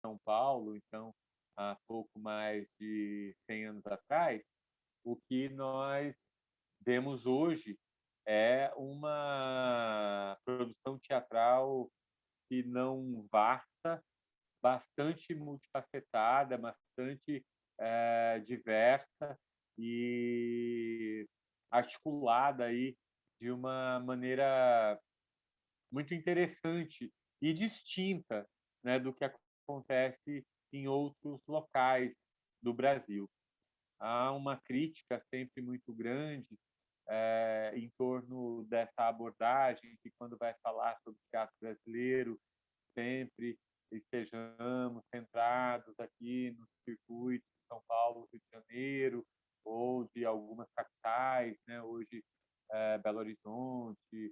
São Paulo, então, há pouco mais de 100 anos atrás, o que nós vemos hoje é uma produção teatral, se não vasta, bastante multifacetada, bastante diversa e articulada aí de uma maneira muito interessante e distinta, né, do que acontece em outros locais do Brasil. Há uma crítica sempre muito grande em torno dessa abordagem, que quando vai falar sobre teatro brasileiro, sempre estejamos centrados aqui no circuito de São Paulo, Rio de Janeiro, ou de algumas capitais, né? Hoje, Belo Horizonte,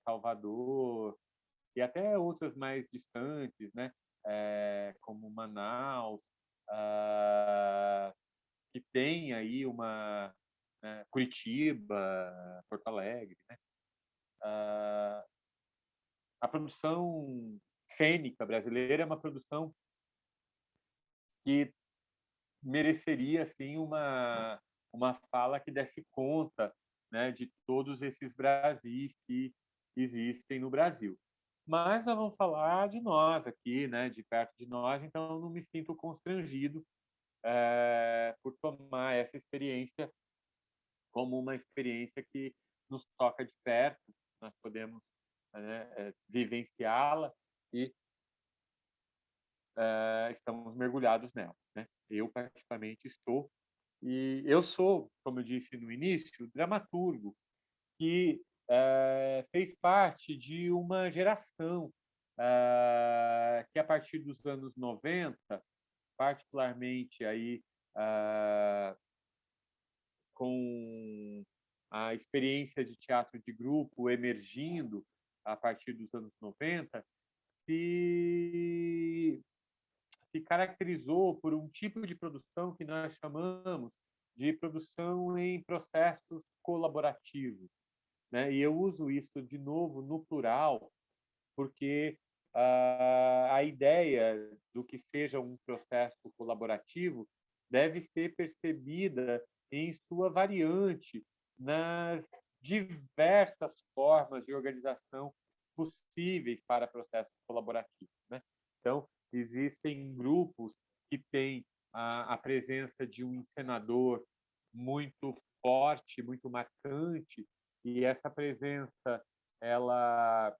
Salvador, e até outras mais distantes, né? Como Manaus, ah, que tem aí uma, né, Curitiba, Porto Alegre, né? A produção cênica brasileira é uma produção que mereceria assim uma fala que desse conta, né, de todos esses Brasis que existem no Brasil. Mas nós vamos falar de nós aqui, né, de perto de nós, então eu não me sinto constrangido por tomar essa experiência como uma experiência que nos toca de perto, nós podemos, né, vivenciá-la e estamos mergulhados nela, né? Eu praticamente estou, e eu sou, como eu disse no início, dramaturgo que fez parte de uma geração que a partir dos anos 90, particularmente aí uh, com a experiência de teatro de grupo emergindo a partir dos anos 90, se se caracterizou por um tipo de produção que nós chamamos de produção em processos colaborativos, né? E eu uso isso de novo no plural, porque a ideia do que seja um processo colaborativo deve ser percebida em sua variante nas diversas formas de organização possíveis para processos colaborativos, né? Então, existem grupos que têm a presença de um encenador muito forte, muito marcante, e essa presença ela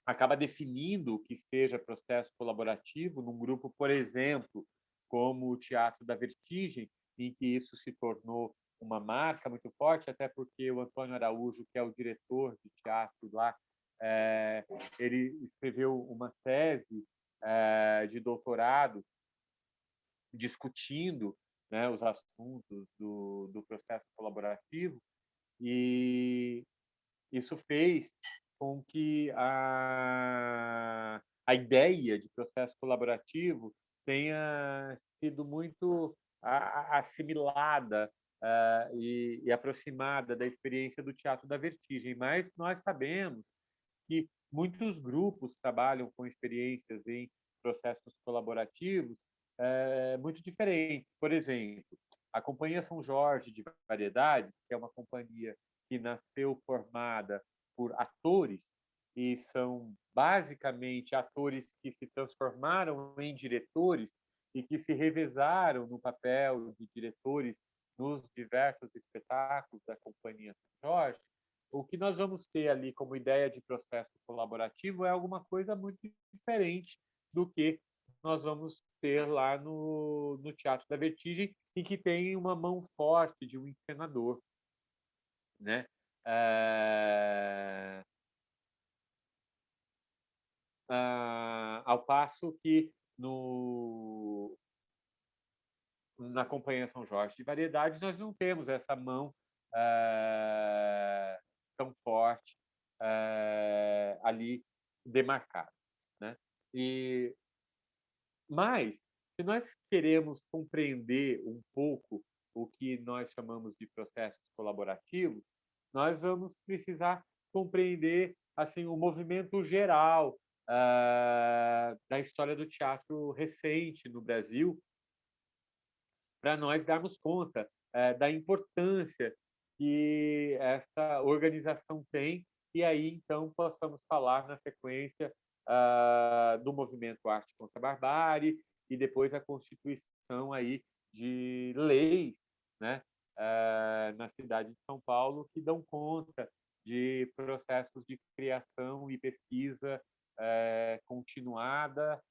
acaba definindo o que seja processo colaborativo num grupo, por exemplo, como o Teatro da Vertigem, em que isso se tornou uma marca muito forte, até porque o Antônio Araújo, que é o diretor de teatro lá, é, ele escreveu uma tese de doutorado discutindo, né, os assuntos do processo colaborativo, e isso fez com que a ideia de processo colaborativo tenha sido muito assimilada e aproximada da experiência do teatro da vertigem. Mas nós sabemos que muitos grupos trabalham com experiências em processos colaborativos muito diferentes. Por exemplo, a Companhia São Jorge de Variedades, que é uma companhia que nasceu formada por atores, e são basicamente atores que se transformaram em diretores e que se revezaram no papel de diretores nos diversos espetáculos da Companhia São Jorge. O que nós vamos ter ali como ideia de processo colaborativo é alguma coisa muito diferente do que nós vamos ter lá no Teatro da Vertigem, e que tem uma mão forte de um encenador, né? É... Ao passo que na Companhia São Jorge de Variedades nós não temos essa mão tão forte ali demarcada, né? E mas, se nós queremos compreender um pouco o que nós chamamos de processos colaborativos, nós vamos precisar compreender assim o movimento geral da história do teatro recente no Brasil, para nós darmos conta da importância que essa organização tem, e aí então possamos falar na sequência do movimento Arte contra a Barbárie e depois a constituição aí de leis, né, na cidade de São Paulo que dão conta de processos de criação e pesquisa continuada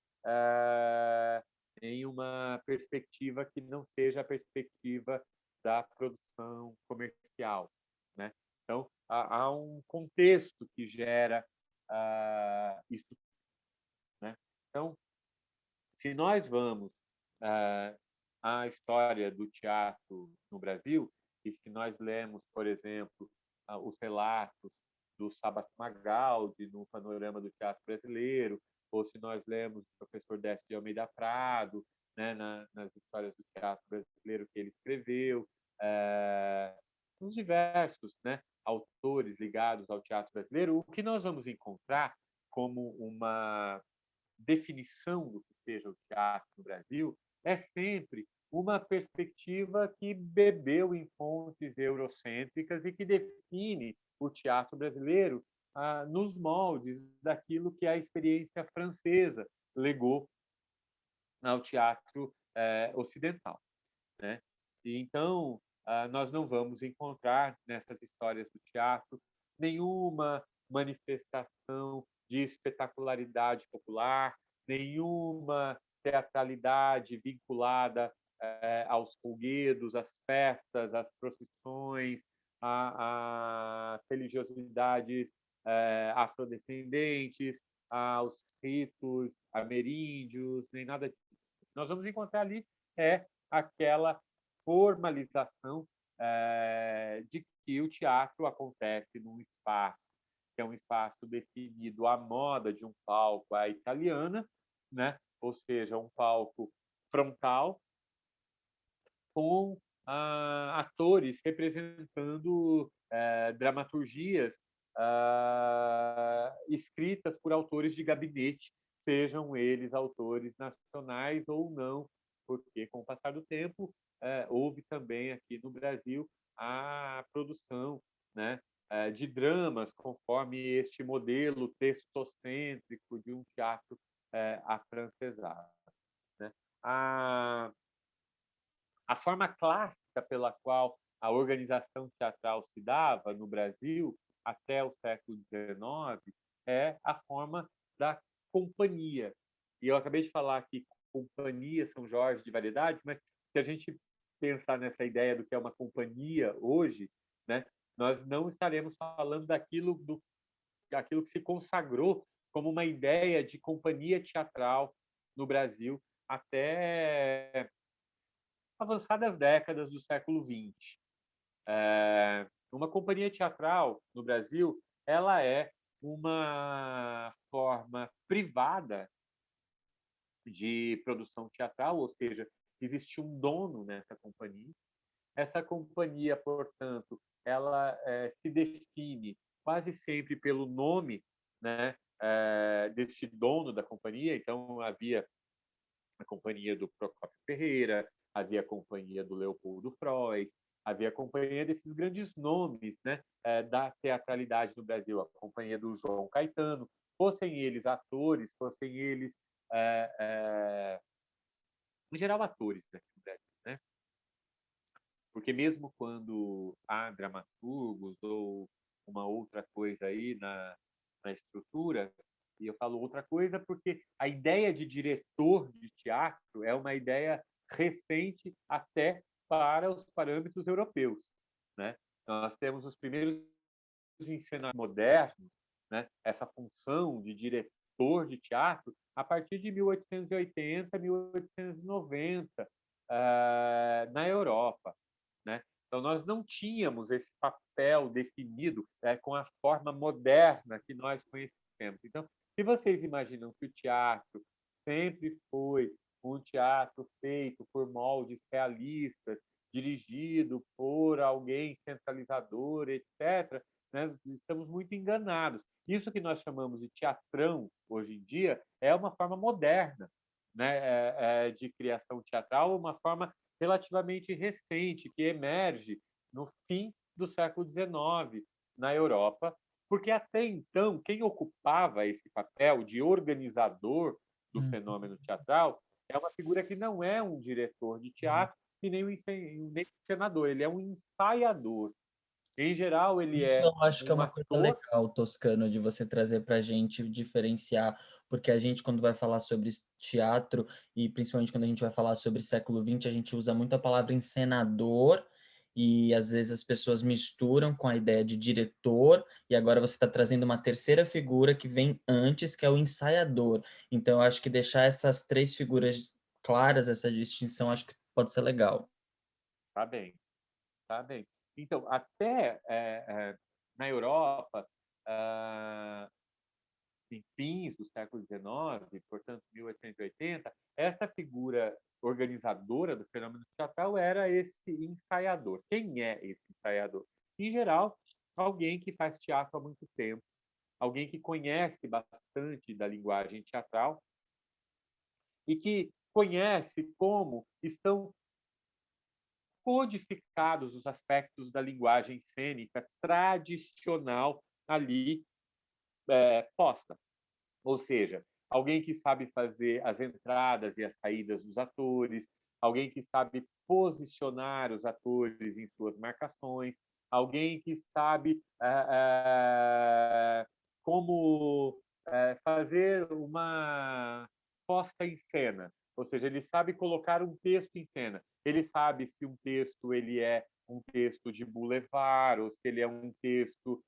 em uma perspectiva que não seja a perspectiva da produção comercial, né? Então, há um contexto que gera isso, né? Então, se nós vamos à história do teatro no Brasil, e se nós lemos, por exemplo, os relatos do Sabato Magaldi no Panorama do Teatro Brasileiro, ou se nós lemos o professor Décio de Almeida Prado, né, nas histórias do teatro brasileiro que ele escreveu, os diversos, né, autores ligados ao teatro brasileiro, o que nós vamos encontrar como uma definição do que seja o teatro no Brasil é sempre uma perspectiva que bebeu em fontes eurocêntricas e que define o teatro brasileiro nos moldes daquilo que a experiência francesa legou ao teatro ocidental, né? E então, nós não vamos encontrar nessas histórias do teatro nenhuma manifestação de espetacularidade popular, nenhuma teatralidade vinculada aos folguedos, às festas, às procissões, às religiosidades afrodescendentes, aos ritos ameríndios, nem nada disso. Nós vamos encontrar ali aquela formalização de que o teatro acontece num espaço que é um espaço definido à moda de um palco à italiana, né? Ou seja, um palco frontal com atores representando dramaturgias escritas por autores de gabinete, sejam eles autores nacionais ou não, porque com o passar do tempo houve também aqui no Brasil a produção, né, de dramas conforme este modelo textocêntrico de um teatro afrancesado, né? A forma clássica pela qual a organização teatral se dava no Brasil até o século XIX é a forma da companhia. E eu acabei de falar que companhia São Jorge de Variedades, mas se a gente pensar nessa ideia do que é uma companhia hoje, né, nós não estaremos falando daquilo que se consagrou como uma ideia de companhia teatral no Brasil até avançadas décadas do século XX. Uma companhia teatral no Brasil, ela é uma forma privada de produção teatral, ou seja, existe um dono nessa companhia. Essa companhia, portanto, ela se define quase sempre pelo nome, né, deste dono da companhia. Então, havia a companhia do Procópio Ferreira, havia a companhia do Leopoldo Frois, havia a companhia desses grandes nomes, né, da teatralidade no Brasil, a companhia do João Caetano, fossem eles atores, fossem eles, em geral, atores aqui no Brasil, né? Porque mesmo quando há dramaturgos ou uma outra coisa aí na estrutura, e eu falo outra coisa porque a ideia de diretor de teatro é uma ideia recente até para os parâmetros europeus, né? Nós temos os primeiros encenadores modernos, né? Essa função de diretor de teatro a partir de 1880, 1890, na Europa, né? Então, nós não tínhamos esse papel definido com a forma moderna que nós conhecemos. Então, se vocês imaginam que o teatro sempre foi um teatro feito por moldes realistas, dirigido por alguém centralizador, etc., né? Estamos muito enganados. Isso que nós chamamos de teatrão, hoje em dia, é uma forma moderna, né? De criação teatral, uma forma relativamente recente, que emerge no fim do século XIX, na Europa, porque até então, quem ocupava esse papel de organizador do Hum, fenômeno teatral é uma figura que não é um diretor de hum. teatro e nem um encenador, ele é um ensaiador. Em geral, ele Isso é eu acho que é um uma coisa ator. legal, Toscano, de você trazer para a gente diferenciar, porque a gente, quando vai falar sobre teatro, e principalmente quando a gente vai falar sobre século XX, a gente usa muito a palavra encenador, e às vezes as pessoas misturam com a ideia de diretor, e agora você está trazendo uma terceira figura que vem antes, que é o ensaiador. Então, eu acho que deixar essas três figuras claras, essa distinção, acho que pode ser legal. Tá bem, tá bem. Então, até na Europa, ah, em fins do século XIX, portanto, 1880, essa figura organizadora do fenômeno teatral era esse ensaiador. Quem é esse ensaiador? Em geral, alguém que faz teatro há muito tempo, alguém que conhece bastante da linguagem teatral e que conhece como estão codificados os aspectos da linguagem cênica tradicional ali posta. Ou seja, alguém que sabe fazer as entradas e as saídas dos atores, alguém que sabe posicionar os atores em suas marcações, alguém que sabe como fazer uma posta em cena, ou seja, ele sabe colocar um texto em cena. Ele sabe se um texto ele é um texto de boulevard ou se ele é um texto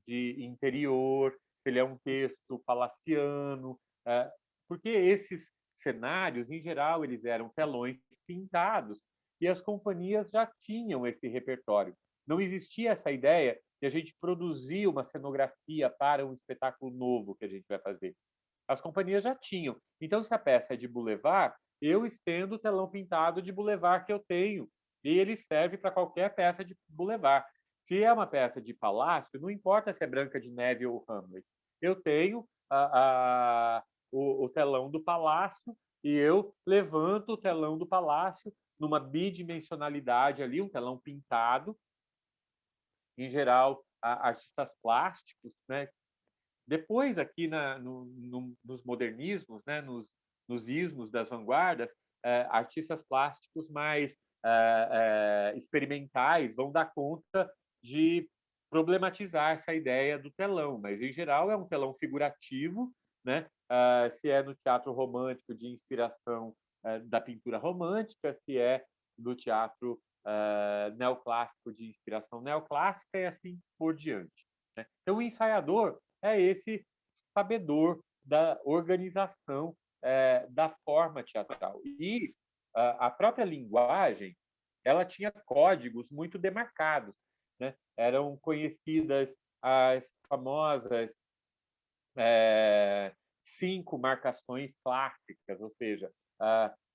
de interior, ele é um texto palaciano, porque esses cenários, em geral, eles eram telões pintados e as companhias já tinham esse repertório. Não existia essa ideia de a gente produzir uma cenografia para um espetáculo novo que a gente vai fazer. As companhias já tinham. Então, se a peça é de boulevard, eu estendo o telão pintado de boulevard que eu tenho e ele serve para qualquer peça de boulevard. Se é uma peça de palácio, não importa se é Branca de Neve ou Hamlet. Eu tenho o telão do palácio e eu levanto o telão do palácio numa bidimensionalidade ali, um telão pintado, em geral, artistas plásticos, né? Depois, aqui nos modernismos, né? Nos ismos das vanguardas, artistas plásticos mais experimentais vão dar conta de problematizar essa ideia do telão, mas em geral é um telão figurativo, né? Se é no teatro romântico de inspiração da pintura romântica, se é do teatro neoclássico de inspiração neoclássica e assim por diante. Né? Então, o ensaiador é esse sabedor da organização da forma teatral. E a própria linguagem ela tinha códigos muito demarcados. Né? Eram conhecidas as famosas 5 marcações clássicas, ou seja,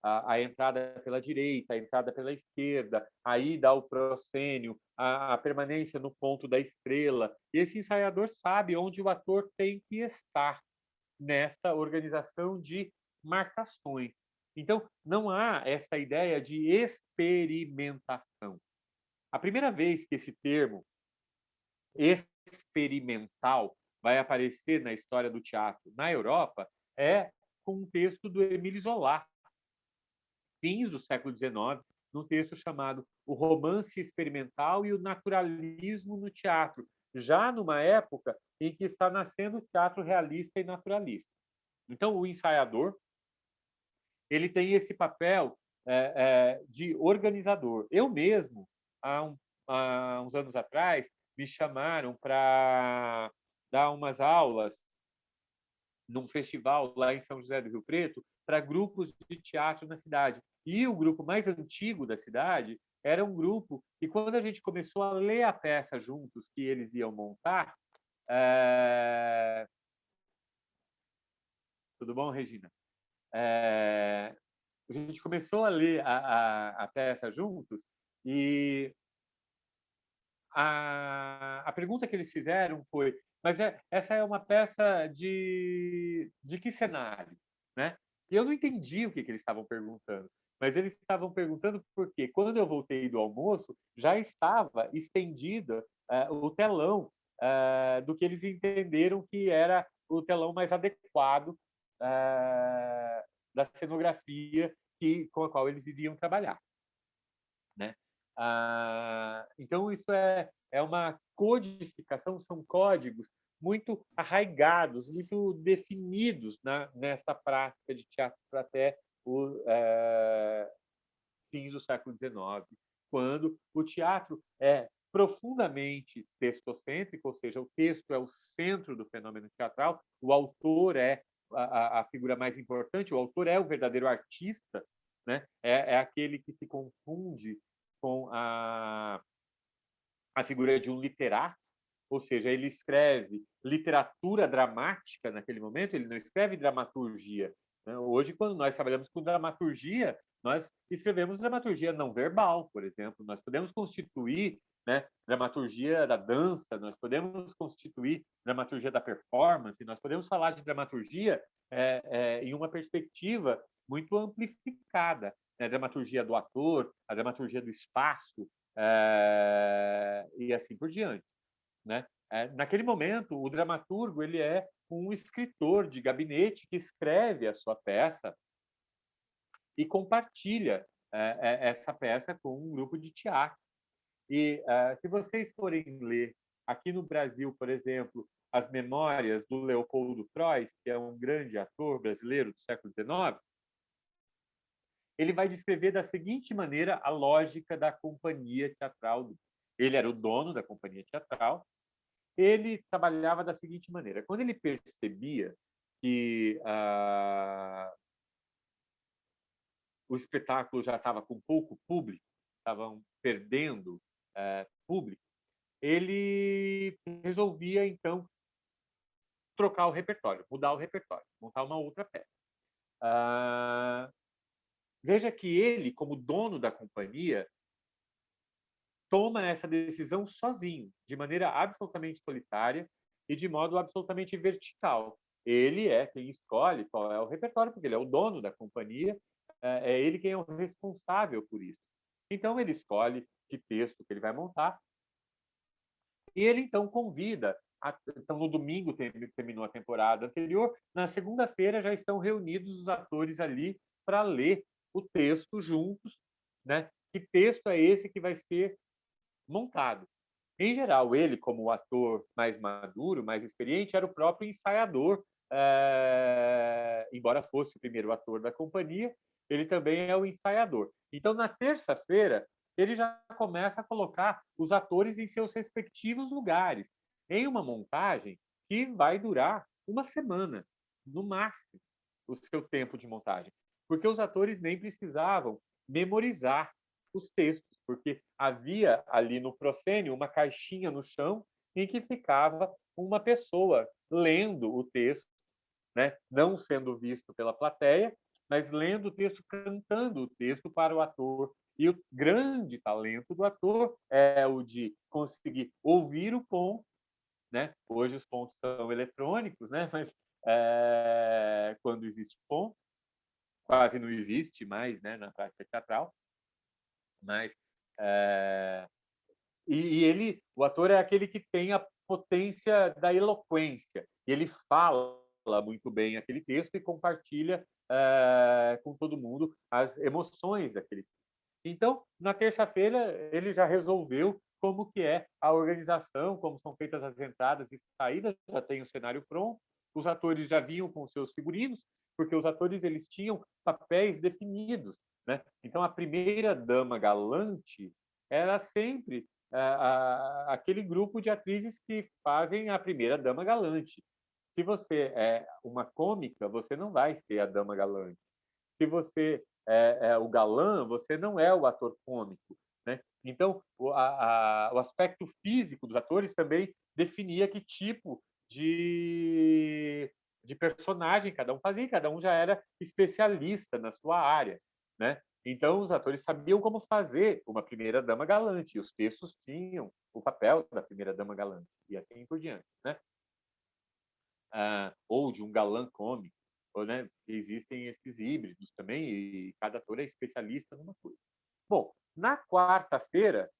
a entrada pela direita, a entrada pela esquerda, a ida ao proscênio, a permanência no ponto da estrela. E esse ensaiador sabe onde o ator tem que estar nessa organização de marcações. Então, não há essa ideia de experimentação. A primeira vez que esse termo experimental vai aparecer na história do teatro na Europa é com um texto do Émile Zola, fins do século XIX, num texto chamado O Romance Experimental e o Naturalismo no Teatro, já numa época em que está nascendo o teatro realista e naturalista. Então, o ensaiador ele tem esse papel de organizador. Eu mesmo, há uns anos atrás, me chamaram para dar umas aulas num festival lá em São José do Rio Preto para grupos de teatro na cidade. E o grupo mais antigo da cidade era um grupo que, quando a gente começou a ler a peça juntos que eles iam montar, é... tudo bom, Regina? A gente começou a ler a peça juntos e a pergunta que eles fizeram foi: mas essa é uma peça de que cenário? Né? E eu não entendi o que eles estavam perguntando, mas eles estavam perguntando porque, quando eu voltei do almoço, já estava estendido o telão do que eles entenderam que era o telão mais adequado da cenografia com a qual eles iriam trabalhar. Né? Então, isso é uma codificação, são códigos muito arraigados, muito definidos nesta prática de teatro até o fins do século XIX, quando o teatro é profundamente textocêntrico, ou seja, o texto é o centro do fenômeno teatral, o autor é a figura mais importante, o autor é o verdadeiro artista, né? É aquele que se confunde com a figura de um literato, ou seja, ele escreve literatura dramática naquele momento, ele não escreve dramaturgia. Né? Hoje, quando nós trabalhamos com dramaturgia, nós escrevemos dramaturgia não verbal, por exemplo. Nós podemos constituir, né, dramaturgia da dança, nós podemos constituir dramaturgia da performance, nós podemos falar de dramaturgia em uma perspectiva muito amplificada. Né? A dramaturgia do ator, a dramaturgia do espaço, e assim por diante. Né? Naquele momento, o dramaturgo ele é um escritor de gabinete que escreve a sua peça e compartilha essa peça com um grupo de teatro. E se vocês forem ler aqui no Brasil, por exemplo, as memórias do Leopoldo Trois, que é um grande ator brasileiro do século XIX, ele vai descrever da seguinte maneira a lógica da companhia teatral. Ele era o dono da companhia teatral. Ele trabalhava da seguinte maneira: quando ele percebia que o espetáculo já estava com pouco público, estavam perdendo público, ele resolvia, então, trocar o repertório, mudar o repertório, montar uma outra peça. Veja que ele, como dono da companhia, toma essa decisão sozinho, de maneira absolutamente solitária e de modo absolutamente vertical. Ele é quem escolhe qual é o repertório, porque ele é o dono da companhia, é ele quem é o responsável por isso. Então, ele escolhe que texto que ele vai montar e ele, então, convida. Então, no domingo terminou a temporada anterior, na segunda-feira já estão reunidos os atores ali para ler o texto juntos. Né? Que texto é esse que vai ser montado? Em geral, ele, como o ator mais maduro, mais experiente, era o próprio ensaiador, embora fosse o primeiro ator da companhia, ele também é o ensaiador. Então, na terça-feira, ele já começa a colocar os atores em seus respectivos lugares, em uma montagem que vai durar uma semana, no máximo, o seu tempo de montagem, porque os atores nem precisavam memorizar os textos, porque havia ali no proscênio uma caixinha no chão em que ficava uma pessoa lendo o texto, né? Não sendo visto pela plateia, mas lendo o texto, cantando o texto para o ator. E o grande talento do ator é o de conseguir ouvir o ponto, né? Hoje os pontos são eletrônicos, né? Mas quando existe ponto, quase não existe mais, né? Na prática teatral. Mas ele, o ator é aquele que tem a potência da eloquência. E ele fala muito bem aquele texto e compartilha com todo mundo as emoções daquele texto. Então, na terça-feira, ele já resolveu como que é a organização, como são feitas as entradas e saídas, já tem o cenário pronto, os atores já vinham com seus figurinos, porque os atores eles tinham papéis definidos. Né? Então, a primeira dama galante era sempre aquele grupo de atrizes que fazem a primeira dama galante. Se você é uma cômica, você não vai ser a dama galante. Se você é o galã, você não é o ator cômico. Né? Então, o aspecto físico dos atores também definia que tipo de personagem cada um fazia, cada um já era especialista na sua área. Né? Então, os atores sabiam como fazer uma primeira-dama galante, e os textos tinham o papel da primeira-dama galante, e assim por diante, né? Ou de um galã cômico, ou, né? Existem esses híbridos também, e cada ator é especialista numa coisa. Bom, na quarta-feira,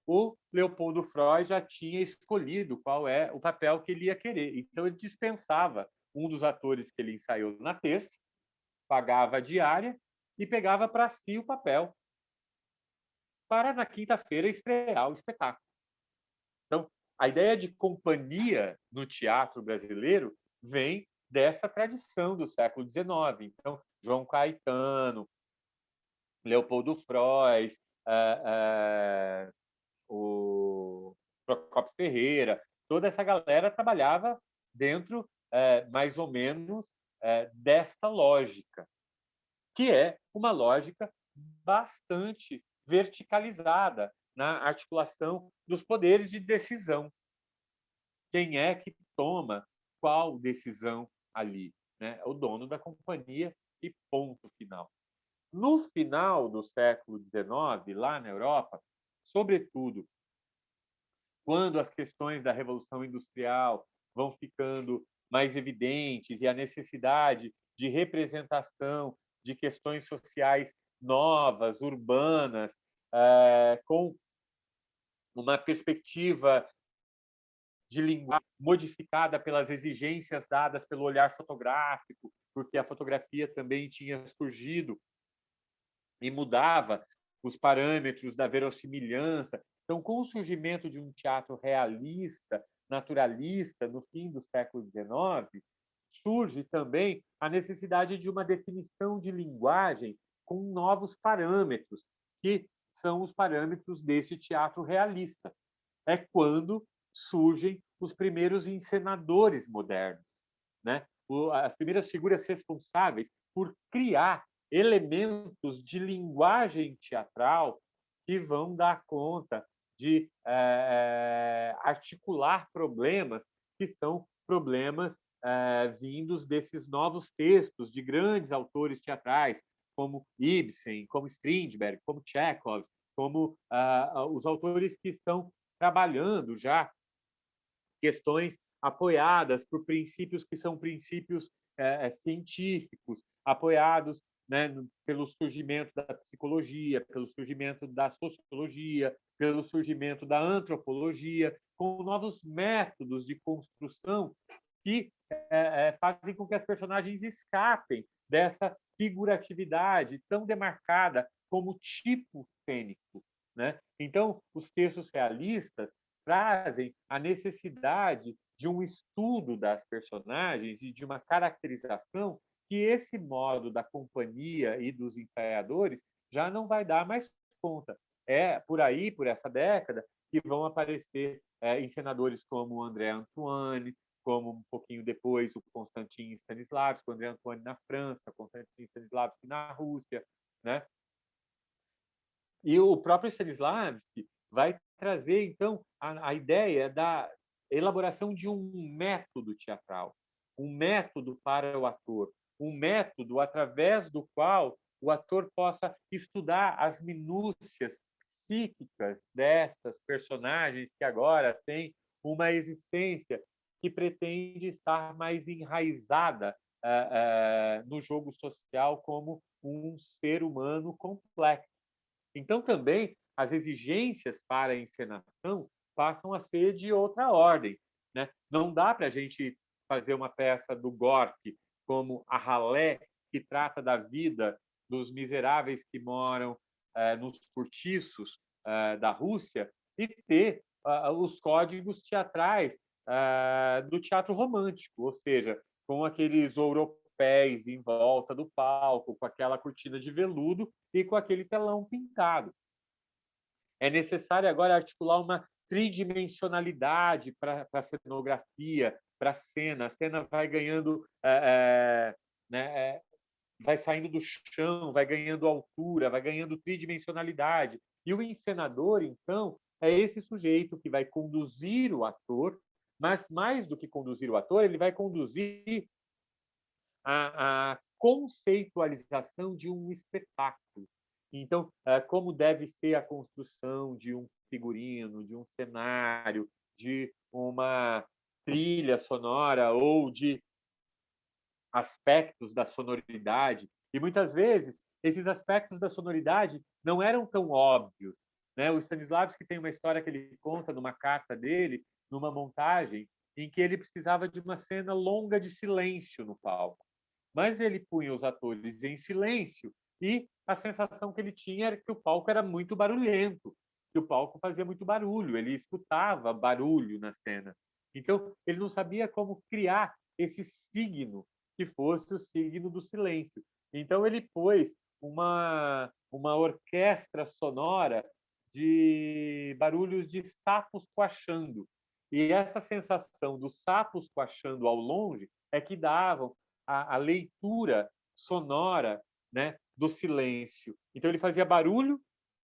o Leopoldo Freud já tinha escolhido qual é o papel que ele ia querer. Então, ele dispensava um dos atores que ele ensaiou na terça, pagava a diária e pegava para si o papel para, na quinta-feira, estrear o espetáculo. Então, a ideia de companhia no teatro brasileiro vem dessa tradição do século XIX. Então, João Caetano, Leopoldo Freud, o Procopio Ferreira, toda essa galera trabalhava dentro, mais ou menos, desta lógica, que é uma lógica bastante verticalizada na articulação dos poderes de decisão. Quem é que toma qual decisão ali? Né? O dono da companhia e ponto final. No final do século XIX, lá na Europa, sobretudo quando as questões da Revolução Industrial vão ficando mais evidentes e a necessidade de representação de questões sociais novas, urbanas, com uma perspectiva de linguagem modificada pelas exigências dadas pelo olhar fotográfico, porque a fotografia também tinha surgido e mudava os parâmetros da verossimilhança. Então, com o surgimento de um teatro realista, naturalista, no fim do século XIX, surge também a necessidade de uma definição de linguagem com novos parâmetros, que são os parâmetros desse teatro realista. É quando surgem os primeiros encenadores modernos, né? As primeiras figuras responsáveis por criar elementos de linguagem teatral que vão dar conta de articular problemas que são problemas vindos desses novos textos de grandes autores teatrais, como Ibsen, como Strindberg, como Chekhov, como os autores que estão trabalhando já questões apoiadas por princípios que são princípios científicos, apoiados, né, pelo surgimento da psicologia, pelo surgimento da sociologia, pelo surgimento da antropologia, com novos métodos de construção que fazem com que as personagens escapem dessa figuratividade tão demarcada como tipo cênico, né? Então, os textos realistas trazem a necessidade de um estudo das personagens e de uma caracterização que esse modo da companhia e dos ensaiadores já não vai dar mais conta. É por aí, por essa década, que vão aparecer encenadores como André Antoine, como um pouquinho depois o Konstantin Stanislavski, o André Antoine na França, Konstantin Stanislavski na Rússia, né? E o próprio Stanislavski vai trazer, então, a ideia da elaboração de um método teatral, um método para o ator, um método através do qual o ator possa estudar as minúcias psíquicas dessas personagens que agora têm uma existência que pretende estar mais enraizada no jogo social como um ser humano complexo. Então, também, as exigências para a encenação passam a ser de outra ordem, né? Não dá para a gente fazer uma peça do Gorky como a Ralé, que trata da vida dos miseráveis que moram nos cortiços da Rússia, e ter os códigos teatrais do teatro romântico, ou seja, com aqueles ouropéis em volta do palco, com aquela cortina de veludo e com aquele telão pintado. É necessário agora articular uma tridimensionalidade para a cenografia, para a cena. A cena vai ganhando, né, vai saindo do chão, vai ganhando altura, vai ganhando tridimensionalidade. E o encenador, então, é esse sujeito que vai conduzir o ator, mas mais do que conduzir o ator, ele vai conduzir a conceitualização de um espetáculo. Então, como deve ser a construção de um figurino, de um cenário, de uma trilha sonora ou de aspectos da sonoridade. E muitas vezes esses aspectos da sonoridade não eram tão óbvios, né? O Stanislavski tem uma história que ele conta numa carta dele, numa montagem, em que ele precisava de uma cena longa de silêncio no palco. Mas ele punha os atores em silêncio e a sensação que ele tinha era que o palco era muito barulhento, que o palco fazia muito barulho, ele escutava barulho na cena. Então, ele não sabia como criar esse signo que fosse o signo do silêncio. Então, ele pôs uma orquestra sonora de barulhos de sapos coachando. E essa sensação dos sapos coachando ao longe é que davam a leitura sonora, né, do silêncio. Então, ele fazia barulho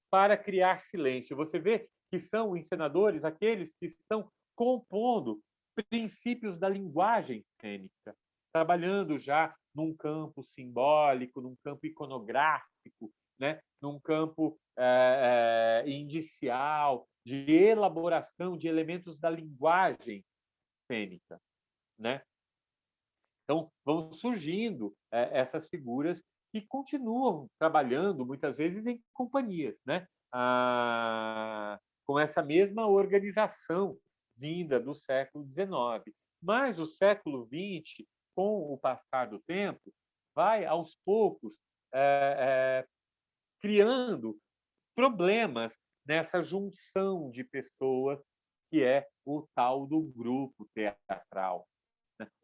para criar silêncio. Você vê que são encenadores aqueles que estão compondo princípios da linguagem cênica, trabalhando já num campo simbólico, num campo iconográfico, né? Num campo indicial, de elaboração de elementos da linguagem cênica, né? Então, vão surgindo essas figuras que continuam trabalhando, muitas vezes, em companhias, né? Com essa mesma organização vinda do século XIX. Mas o século XX, com o passar do tempo, vai, aos poucos, criando problemas nessa junção de pessoas que é o tal do grupo teatral.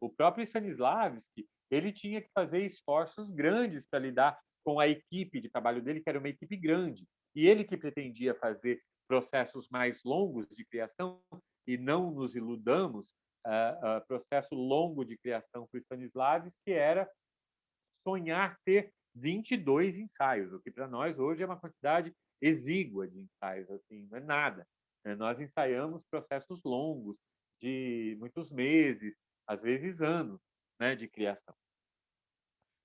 O próprio Stanislavski, ele tinha que fazer esforços grandes para lidar com a equipe de trabalho dele, que era uma equipe grande. E ele que pretendia fazer processos mais longos de criação, e não nos iludamos, processo longo de criação para o Stanislavski era sonhar ter 22 ensaios, o que para nós hoje é uma quantidade exígua de ensaios, assim, não é nada. Nós ensaiamos processos longos, de muitos meses, às vezes anos, né, de criação.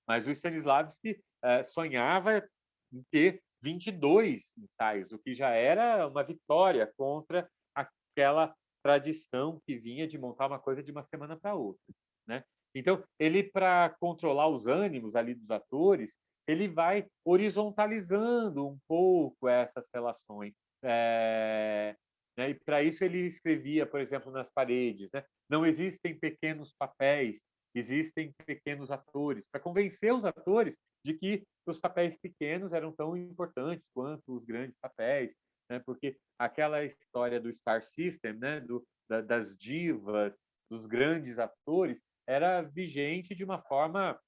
Mas o Stanislavski sonhava em ter 22 ensaios, o que já era uma vitória contra aquela tradição que vinha de montar uma coisa de uma semana para outra, né? Então, ele, para controlar os ânimos ali dos atores, ele vai horizontalizando um pouco essas relações. Né? E para isso ele escrevia, por exemplo, nas paredes, né? Não existem pequenos papéis, existem pequenos atores, para convencer os atores de que os papéis pequenos eram tão importantes quanto os grandes papéis, né? Porque aquela história do Star System, né? Das divas, dos grandes atores, era vigente de uma forma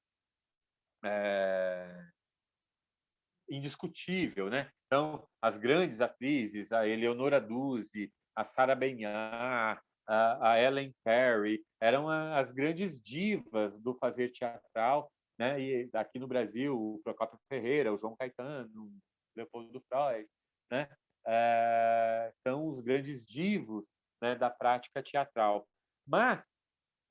indiscutível, né? Então, as grandes atrizes, a Eleonora Duse, a Sarah Bernhardt, a Ellen Terry, eram as grandes divas do fazer teatral, né? E aqui no Brasil, o Procópio Ferreira, o João Caetano, o Leopoldo Freud, né? São os grandes divos, né, da prática teatral. Mas,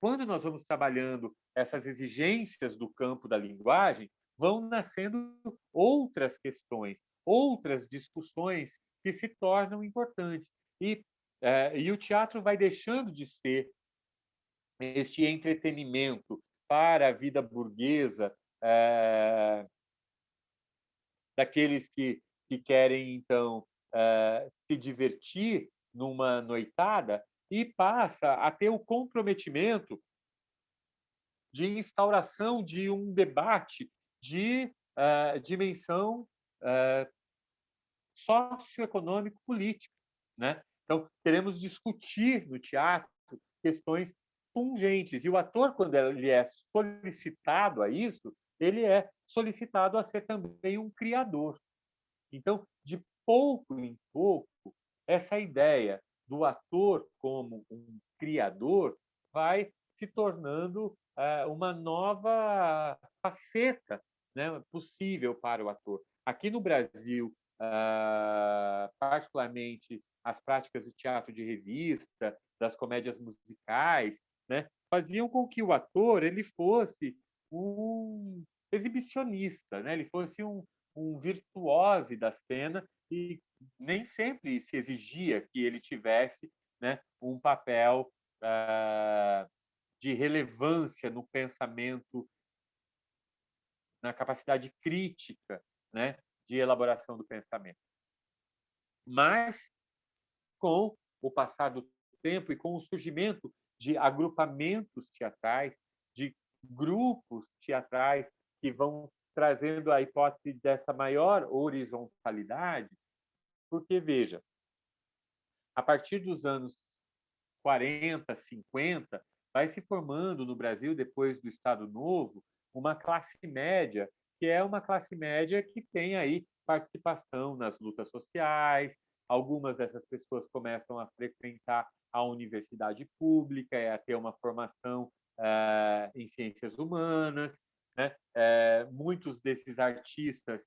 quando nós vamos trabalhando essas exigências do campo da linguagem, vão nascendo outras questões, outras discussões que se tornam importantes. E o teatro vai deixando de ser este entretenimento para a vida burguesa, daqueles que querem, então, se divertir numa noitada, e passa a ter o comprometimento de instauração de um debate de dimensão socioeconômico-política, né? Então, queremos discutir no teatro questões pungentes. E o ator, quando ele é solicitado a isso, ele é solicitado a ser também um criador. Então, de pouco em pouco, essa ideia do ator como um criador vai se tornando uma nova faceta, né, possível para o ator. Aqui no Brasil, particularmente as práticas de teatro de revista, das comédias musicais, né, faziam com que o ator ele fosse um exibicionista, né? Ele fosse um virtuose da cena e nem sempre se exigia que ele tivesse, né, um papel de relevância no pensamento, na capacidade crítica, né, de elaboração do pensamento. Mas, com o passar do tempo e com o surgimento de agrupamentos teatrais, de grupos teatrais que vão trazendo a hipótese dessa maior horizontalidade, porque, veja, a partir dos anos 40, 50, vai se formando no Brasil, depois do Estado Novo, uma classe média, que é uma classe média que tem aí participação nas lutas sociais. Algumas dessas pessoas começam a frequentar a universidade pública, a ter uma formação em ciências humanas, né? Muitos desses artistas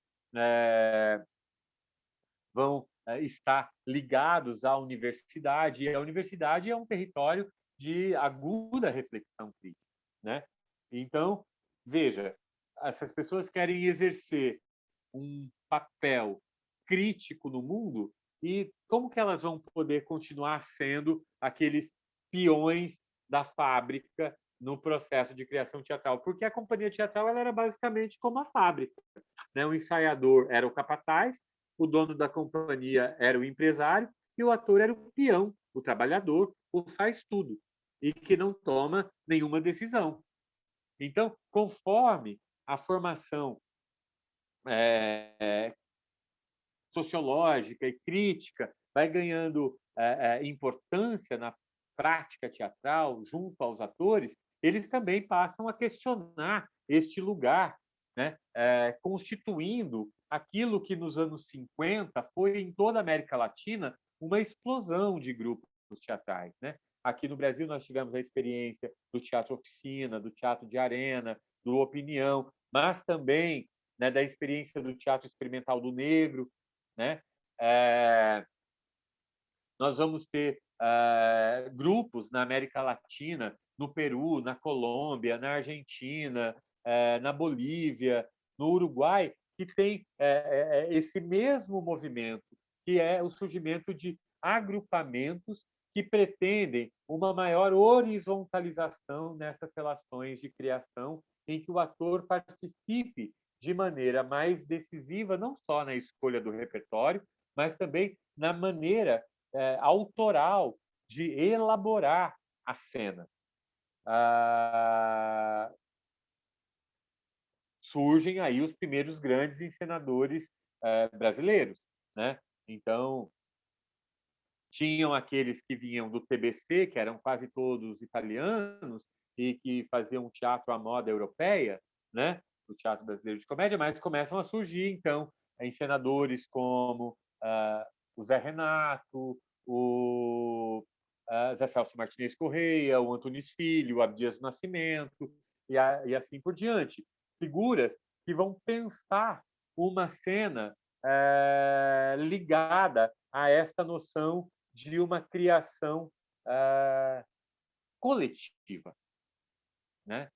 vão estar ligados à universidade, e a universidade é um território de aguda reflexão crítica, né? Então, veja, essas pessoas querem exercer um papel crítico no mundo e como que elas vão poder continuar sendo aqueles peões da fábrica no processo de criação teatral? Porque a companhia teatral ela era basicamente como a fábrica, né? O ensaiador era o capataz, o dono da companhia era o empresário e o ator era o peão, o trabalhador, o faz tudo e que não toma nenhuma decisão. Então, conforme a formação sociológica e crítica vai ganhando importância na prática teatral junto aos atores, eles também passam a questionar este lugar, né? Constituindo aquilo que nos anos 50 foi em toda a América Latina uma explosão de grupos teatrais, né? Aqui no Brasil nós tivemos a experiência do teatro oficina, do teatro de arena, do opinião, mas também, né, da experiência do teatro experimental do negro, né? Nós vamos ter grupos na América Latina, no Peru, na Colômbia, na Argentina, na Bolívia, no Uruguai, que tem esse mesmo movimento, que é o surgimento de agrupamentos que pretendem uma maior horizontalização nessas relações de criação, em que o ator participe de maneira mais decisiva, não só na escolha do repertório, mas também na maneira autoral de elaborar a cena. Surgem aí os primeiros grandes encenadores brasileiros, né? Então, tinham aqueles que vinham do TBC, que eram quase todos italianos, e que faziam um teatro à moda europeia, né? O Teatro Brasileiro de Comédia, mas começam a surgir, então, encenadores como o Zé Renato, o Zé Celso Martinez Correia, o Antunes Filho, o Abdias Nascimento, e assim por diante. Figuras que vão pensar uma cena ligada a esta noção de uma criação coletiva, né?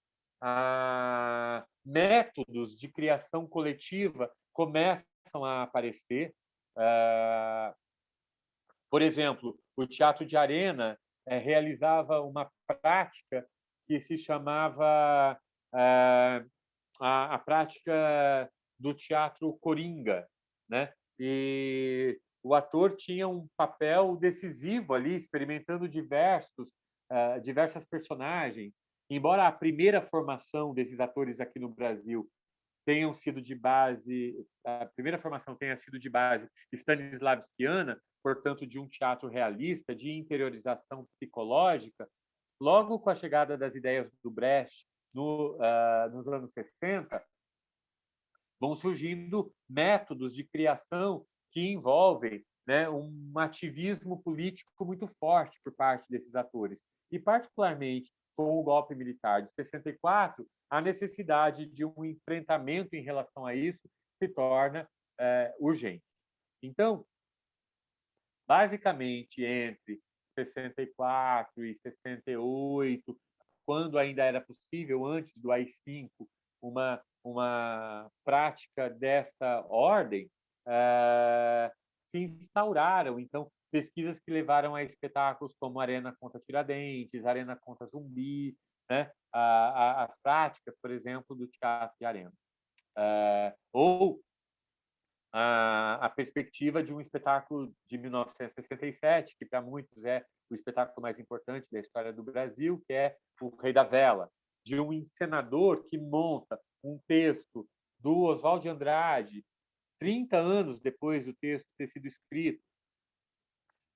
Métodos de criação coletiva começam a aparecer. Por exemplo, o teatro de arena realizava uma prática que se chamava a prática do teatro coringa, né? E o ator tinha um papel decisivo ali, experimentando diversas personagens. Embora a primeira formação desses atores aqui no Brasil tenham sido de base, a primeira formação tenha sido de base stanislavskiana, portanto, de um teatro realista, de interiorização psicológica, logo com a chegada das ideias do Brecht nos anos 60, vão surgindo métodos de criação que envolvem, né, um ativismo político muito forte por parte desses atores. E, particularmente, com o golpe militar de 64, a necessidade de um enfrentamento em relação a isso se torna urgente. Então, basicamente, entre 64 e 68, quando ainda era possível, antes do AI-5, uma uma prática desta ordem, se instauraram. Então, pesquisas que levaram a espetáculos como Arena contra Tiradentes, Arena contra Zumbi, né? As práticas, por exemplo, do teatro de arena. Ou a perspectiva de um espetáculo de 1967, que para muitos é o espetáculo mais importante da história do Brasil, que é O Rei da Vela, de um encenador que monta um texto do Oswald de Andrade, 30 anos depois do texto ter sido escrito,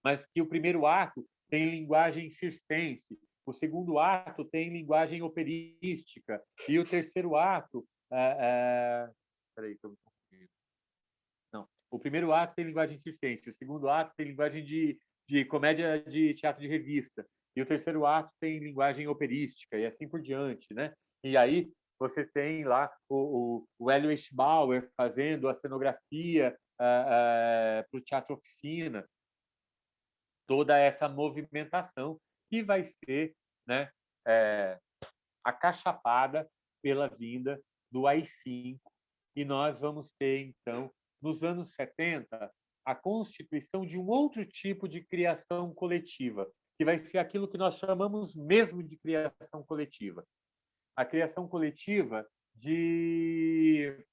mas que o primeiro ato tem linguagem circense, o segundo ato tem linguagem operística, e o terceiro ato... Peraí, que eu me confundi. Não. O primeiro ato tem linguagem circense, o segundo ato tem linguagem de comédia de teatro de revista, e o terceiro ato tem linguagem operística, e assim por diante, né? E aí você tem lá o Hélio Eschbauer fazendo a cenografia para o Teatro Oficina, toda essa movimentação que vai ser, né, acachapada pela vinda do AI-5, e nós vamos ter, então, nos anos 70, a constituição de um outro tipo de criação coletiva, que vai ser aquilo que nós chamamos mesmo de criação coletiva. A criação coletiva de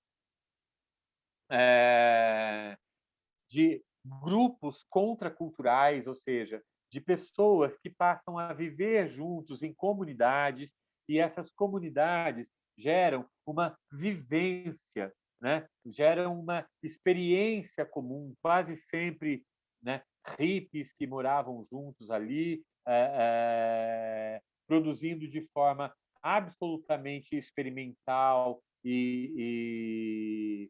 grupos contraculturais, ou seja, de pessoas que passam a viver juntos em comunidades, e essas comunidades geram uma vivência, né? Geram uma experiência comum, quase sempre, né? Hippies que moravam juntos ali, produzindo de forma absolutamente experimental e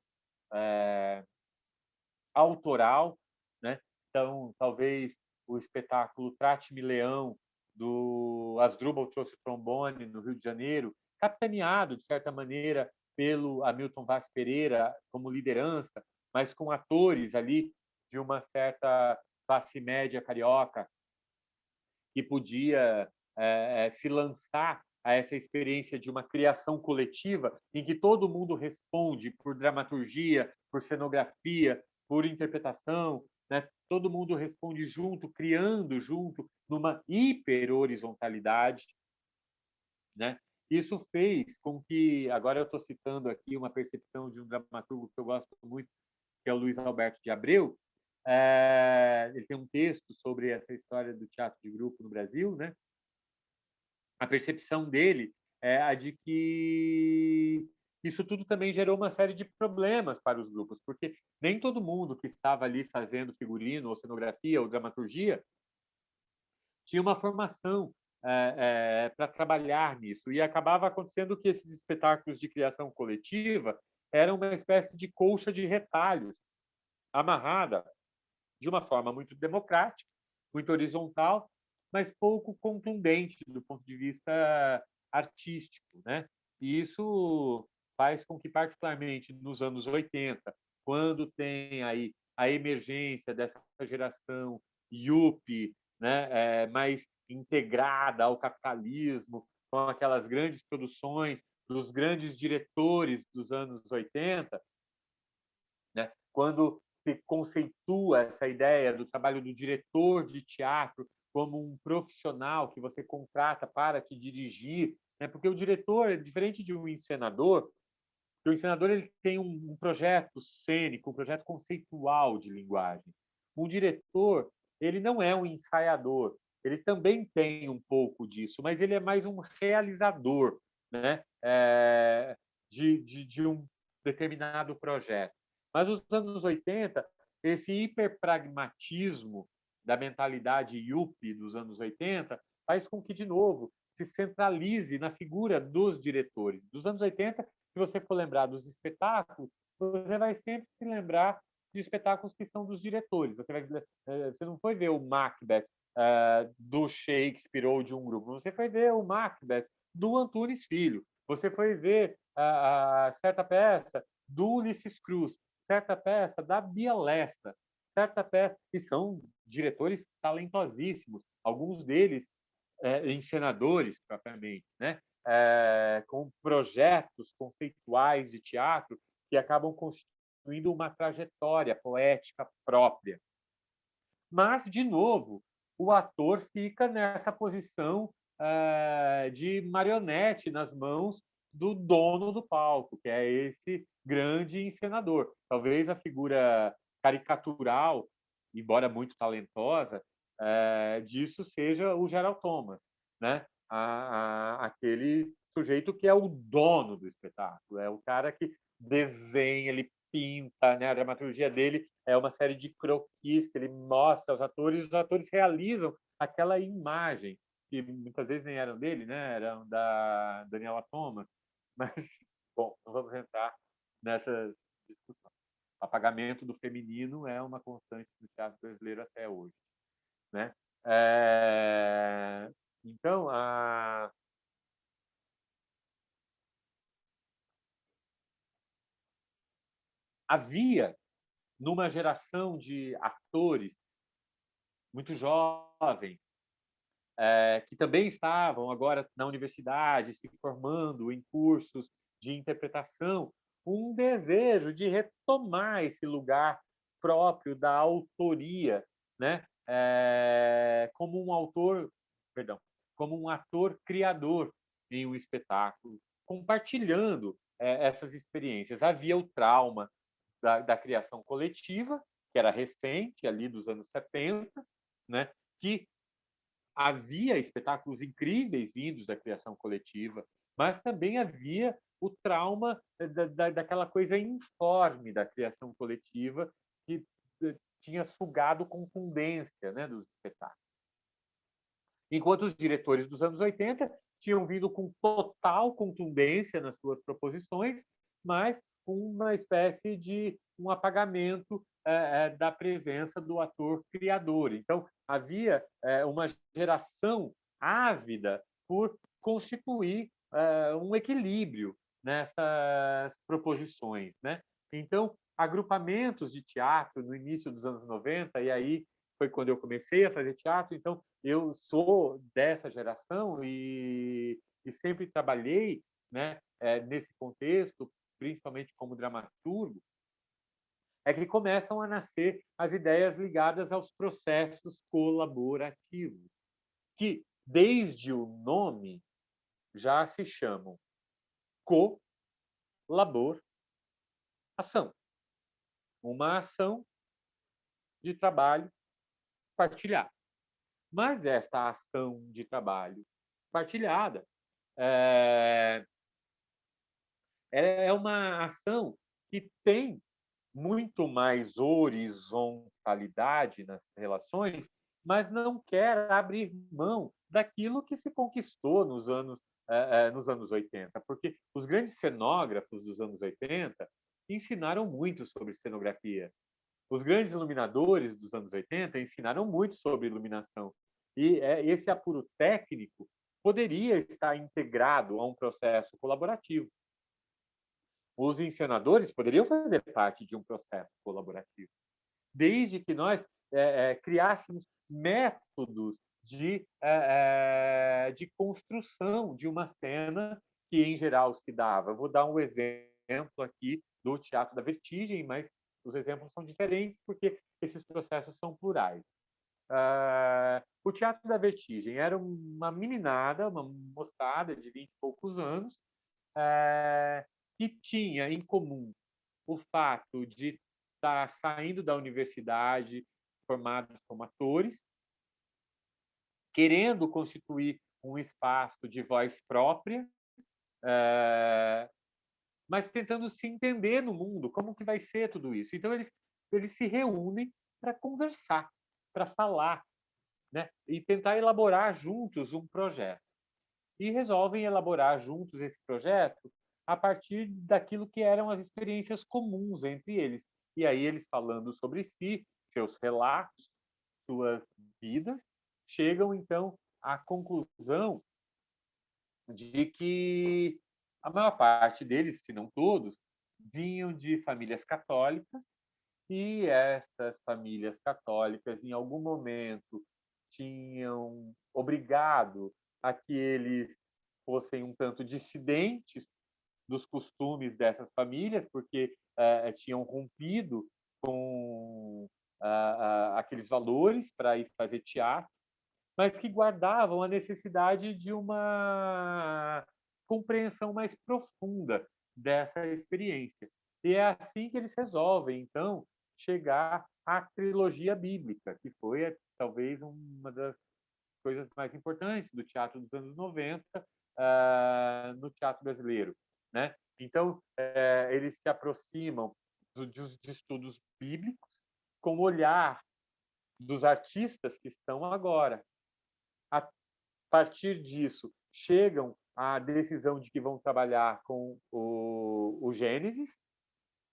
autoral, né? Então, talvez o espetáculo Trate-me Leão, do Asdrubal trouxe trombone, no Rio de Janeiro, capitaneado, de certa maneira, pelo Hamilton Vaz Pereira como liderança, mas com atores ali de uma certa classe média carioca, que podia se lançar a essa experiência de uma criação coletiva em que todo mundo responde por dramaturgia, por cenografia, por interpretação, né? Todo mundo responde junto, criando junto, numa hiper-horizontalidade, né? Isso fez com que, agora eu estou citando aqui uma percepção de um dramaturgo que eu gosto muito, que é o Luiz Alberto de Abreu. Ele tem um texto sobre essa história do teatro de grupo no Brasil, né? A percepção dele é a de que isso tudo também gerou uma série de problemas para os grupos, porque nem todo mundo que estava ali fazendo figurino, ou cenografia, ou dramaturgia, tinha uma formação para trabalhar nisso. E acabava acontecendo que esses espetáculos de criação coletiva eram uma espécie de colcha de retalhos, amarrada de uma forma muito democrática, muito horizontal, mas pouco contundente do ponto de vista artístico, né? E isso faz com que, particularmente nos anos 80, quando tem aí a emergência dessa geração yuppie, né, mais integrada ao capitalismo, com aquelas grandes produções dos grandes diretores dos anos 80, né? Quando se conceitua essa ideia do trabalho do diretor de teatro como um profissional que você contrata para te dirigir, né? Porque o diretor, diferente de um encenador, o encenador ele tem um projeto cênico, um projeto conceitual de linguagem. Um diretor, ele não é um ensaiador, ele também tem um pouco disso, mas ele é mais um realizador, né? De um determinado projeto. Mas nos anos 80, esse hiperpragmatismo da mentalidade yuppie dos anos 80 faz com que, de novo, se centralize na figura dos diretores. Dos anos 80, se você for lembrar dos espetáculos, você vai sempre se lembrar de espetáculos que são dos diretores. Você não foi ver o Macbeth do Shakespeare ou de um grupo, você foi ver o Macbeth do Antunes Filho, você foi ver certa peça do Ulisses Cruz, certa peça da Bia Lesta, certa peça, e são diretores talentosíssimos, alguns deles encenadores propriamente, né? com projetos conceituais de teatro que acabam construindo uma trajetória poética própria. Mas, de novo, o ator fica nessa posição de marionete nas mãos do dono do palco, que é esse grande encenador. Talvez a figura caricatural, embora muito talentosa, disso seja o Gerald Thomas, né? Aquele sujeito que é o dono do espetáculo, é o cara que desenha, ele pinta, né? A dramaturgia dele é uma série de croquis que ele mostra aos atores, e os atores realizam aquela imagem, que muitas vezes nem eram dele, né? Eram da Daniela Thomas, mas, bom, não vamos entrar nessas discussões. O apagamento do feminino é uma constante no teatro brasileiro até hoje, né? Então, havia, numa geração de atores muito jovens, que também estavam agora na universidade, se formando em cursos de interpretação, um desejo de retomar esse lugar próprio da autoria, né? Como um autor, perdão, como um ator criador em um espetáculo, compartilhando essas experiências. Havia o trauma da criação coletiva, que era recente, ali dos anos 70, né? Que havia espetáculos incríveis vindos da criação coletiva, mas também havia o trauma daquela coisa informe da criação coletiva que tinha sugado contundência, né, dos espetáculos. Enquanto os diretores dos anos 80 tinham vindo com total contundência nas suas proposições, mas uma espécie de um apagamento da presença do ator criador. Então, havia uma geração ávida por constituir um equilíbrio nessas proposições, né? Então, agrupamentos de teatro no início dos anos 90, e aí foi quando eu comecei a fazer teatro, então eu sou dessa geração e sempre trabalhei, né, nesse contexto, principalmente como dramaturgo, é que começam a nascer as ideias ligadas aos processos colaborativos, que, desde o nome, já se chamam colaboração. Uma ação de trabalho partilhado. Mas esta ação de trabalho partilhada é, é uma ação que tem muito mais horizontalidade nas relações, mas não quer abrir mão daquilo que se conquistou nos anos 80, porque os grandes cenógrafos dos anos 80 ensinaram muito sobre cenografia. Os grandes iluminadores dos anos 80 ensinaram muito sobre iluminação. E esse apuro técnico poderia estar integrado a um processo colaborativo. Os encenadores poderiam fazer parte de um processo colaborativo, desde que nós criássemos métodos de construção de uma cena que, em geral, se dava. Vou dar um exemplo aqui do Teatro da Vertigem, mas os exemplos são diferentes porque esses processos são plurais. O Teatro da Vertigem era uma meninada, uma moçada de 20 e poucos anos, que tinha em comum o fato de estar saindo da universidade, formados como atores, querendo constituir um espaço de voz própria, mas tentando se entender no mundo, como que vai ser tudo isso. Então, eles se reúnem para conversar, para falar, né? E tentar elaborar juntos um projeto. E resolvem elaborar juntos esse projeto a partir daquilo que eram as experiências comuns entre eles. E aí eles falando sobre si, seus relatos, suas vidas, chegam então à conclusão de que a maior parte deles, se não todos, vinham de famílias católicas e estas famílias católicas, em algum momento, tinham obrigado a que eles fossem um tanto dissidentes dos costumes dessas famílias, porque tinham rompido com aqueles valores para ir fazer teatro, mas que guardavam a necessidade de uma compreensão mais profunda dessa experiência. E é assim que eles resolvem, então, chegar à trilogia bíblica, que foi talvez uma das coisas mais importantes do teatro dos anos 90 no teatro brasileiro, né? Então, eles se aproximam de estudos bíblicos com o olhar dos artistas que estão agora. A partir disso, chegam à decisão de que vão trabalhar com o Gênesis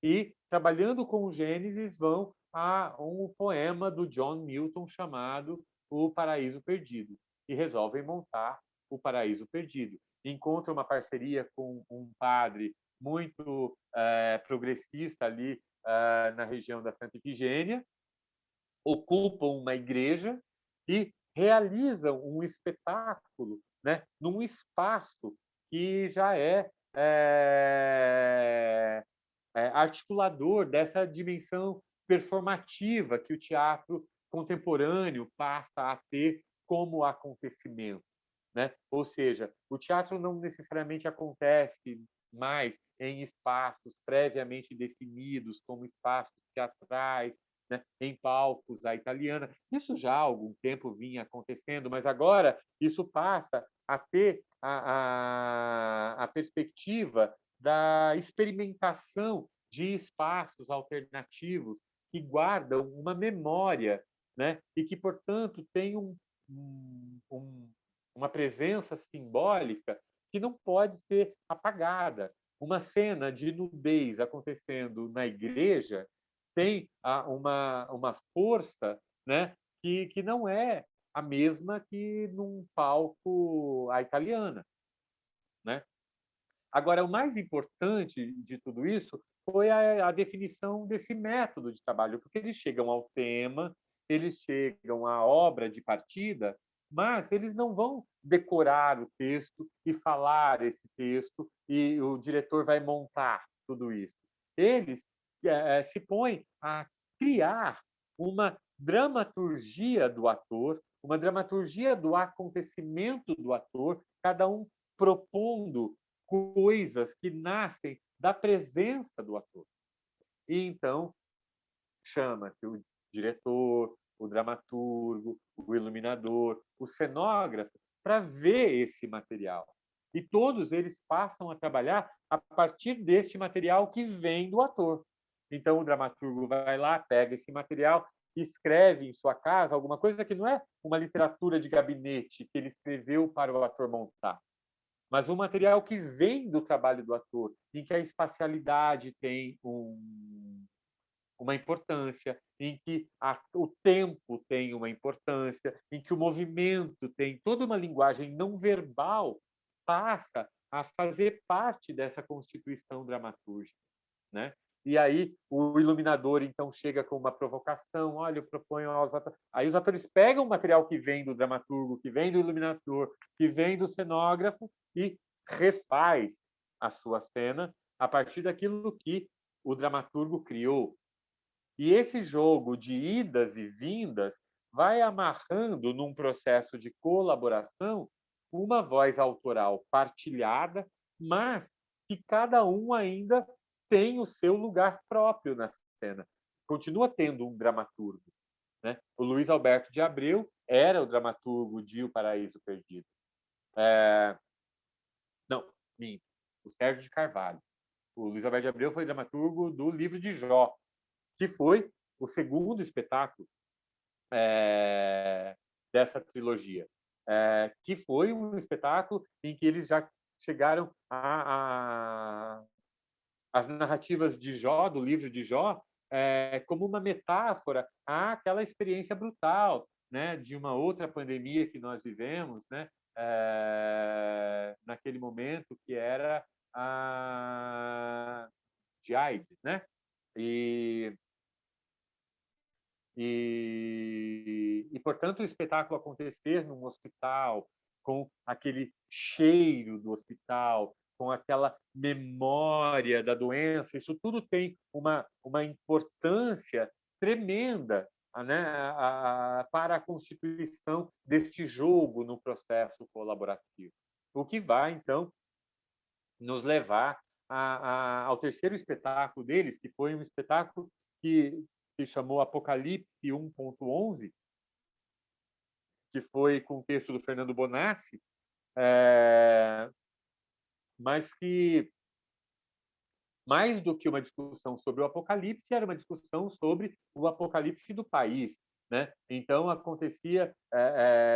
e, trabalhando com o Gênesis, vão a um poema do John Milton chamado O Paraíso Perdido e resolvem montar o Paraíso Perdido. Encontram uma parceria com um padre muito progressista ali na região da Santa Ifigênia, ocupam uma igreja e realizam um espetáculo, né, num espaço que já articulador dessa dimensão performativa que o teatro contemporâneo passa a ter como acontecimento, né? Ou seja, o teatro não necessariamente acontece mais em espaços previamente definidos, como espaços teatrais, né, em palcos à italiana. Isso já há algum tempo vinha acontecendo, mas agora isso passa a ter a perspectiva da experimentação de espaços alternativos que guardam uma memória, né, e que, portanto, têm uma presença simbólica que não pode ser apagada. Uma cena de nudez acontecendo na igreja tem uma força, né, que não é a mesma que num palco à italiana, né? Agora, o mais importante de tudo isso foi a definição desse método de trabalho, porque eles chegam ao tema, eles chegam à obra de partida, mas eles não vão decorar o texto e falar esse texto e o diretor vai montar tudo isso. Eles se põem a criar uma dramaturgia do ator, uma dramaturgia do acontecimento do ator, cada um propondo coisas que nascem da presença do ator. E então chama-se o diretor, o dramaturgo, o iluminador, o cenógrafo para ver esse material. E todos eles passam a trabalhar a partir deste material que vem do ator. Então o dramaturgo vai lá, pega esse material, escreve em sua casa alguma coisa que não é uma literatura de gabinete que ele escreveu para o ator montar, mas um material que vem do trabalho do ator, em que a espacialidade tem uma importância, em que o tempo tem uma importância, em que o movimento tem toda uma linguagem não verbal, passa a fazer parte dessa constituição dramatúrgica, né? E aí o iluminador então chega com uma provocação, olha, eu proponho aos atores. Aí os atores pegam o material que vem do dramaturgo, que vem do iluminador, que vem do cenógrafo e refaz a sua cena a partir daquilo que o dramaturgo criou. E esse jogo de idas e vindas vai amarrando num processo de colaboração uma voz autoral partilhada, mas que cada um ainda tem o seu lugar próprio na cena. Continua tendo um dramaturgo, né? O Luiz Alberto de Abreu era o dramaturgo de O Paraíso Perdido. Não, minto. O Sérgio de Carvalho. O Luiz Alberto de Abreu foi dramaturgo do livro de Jó, que foi o segundo espetáculo dessa trilogia, que foi um espetáculo em que eles já chegaram as narrativas de Jó, do livro de Jó, como uma metáfora àquela experiência brutal, né, de uma outra pandemia que nós vivemos, né, naquele momento, que era a de AIDS, né? E, portanto, o espetáculo acontecer num hospital com aquele cheiro do hospital, com aquela memória da doença. Isso tudo tem uma importância tremenda, né, para a constituição deste jogo no processo colaborativo. O que vai, então, nos levar ao terceiro espetáculo deles, que foi um espetáculo que se chamou Apocalipse 1.11, que foi com o texto do Fernando Bonassi, mas que, mais do que uma discussão sobre o Apocalipse, era uma discussão sobre o Apocalipse do país. Né? Então,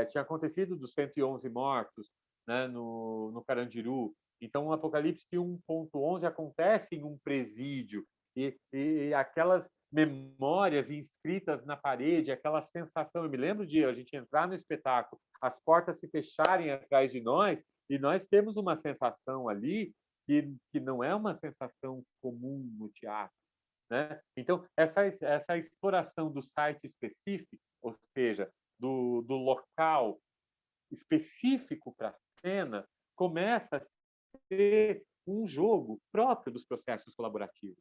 tinha acontecido dos 111 mortos, né, no Carandiru. Então, o Apocalipse 1.11 acontece em um presídio, e aquelas memórias inscritas na parede, aquela sensação. Eu me lembro de a gente entrar no espetáculo, as portas se fecharem atrás de nós, e nós temos uma sensação ali que não é uma sensação comum no teatro. Né? Então, essa exploração do site específico, ou seja, do local específico para a cena, começa a ser um jogo próprio dos processos colaborativos.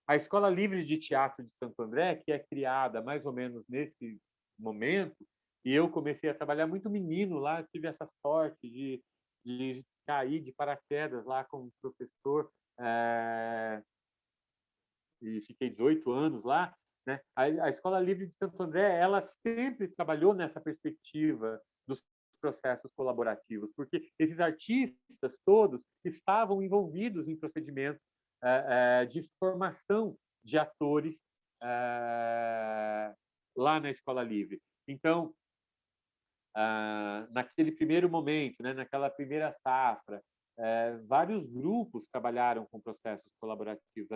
A Escola Livre de Teatro de Santo André, que é criada mais ou menos nesse momento, e eu comecei a trabalhar muito menino lá, tive essa sorte de cair de paraquedas lá com um professor, e fiquei 18 anos lá. Né? A Escola Livre de Santo André, ela sempre trabalhou nessa perspectiva dos processos colaborativos, porque esses artistas todos estavam envolvidos em procedimentos de formação de atores lá na Escola Livre. Então, naquele primeiro momento, né, naquela primeira safra, vários grupos trabalharam com processos colaborativos,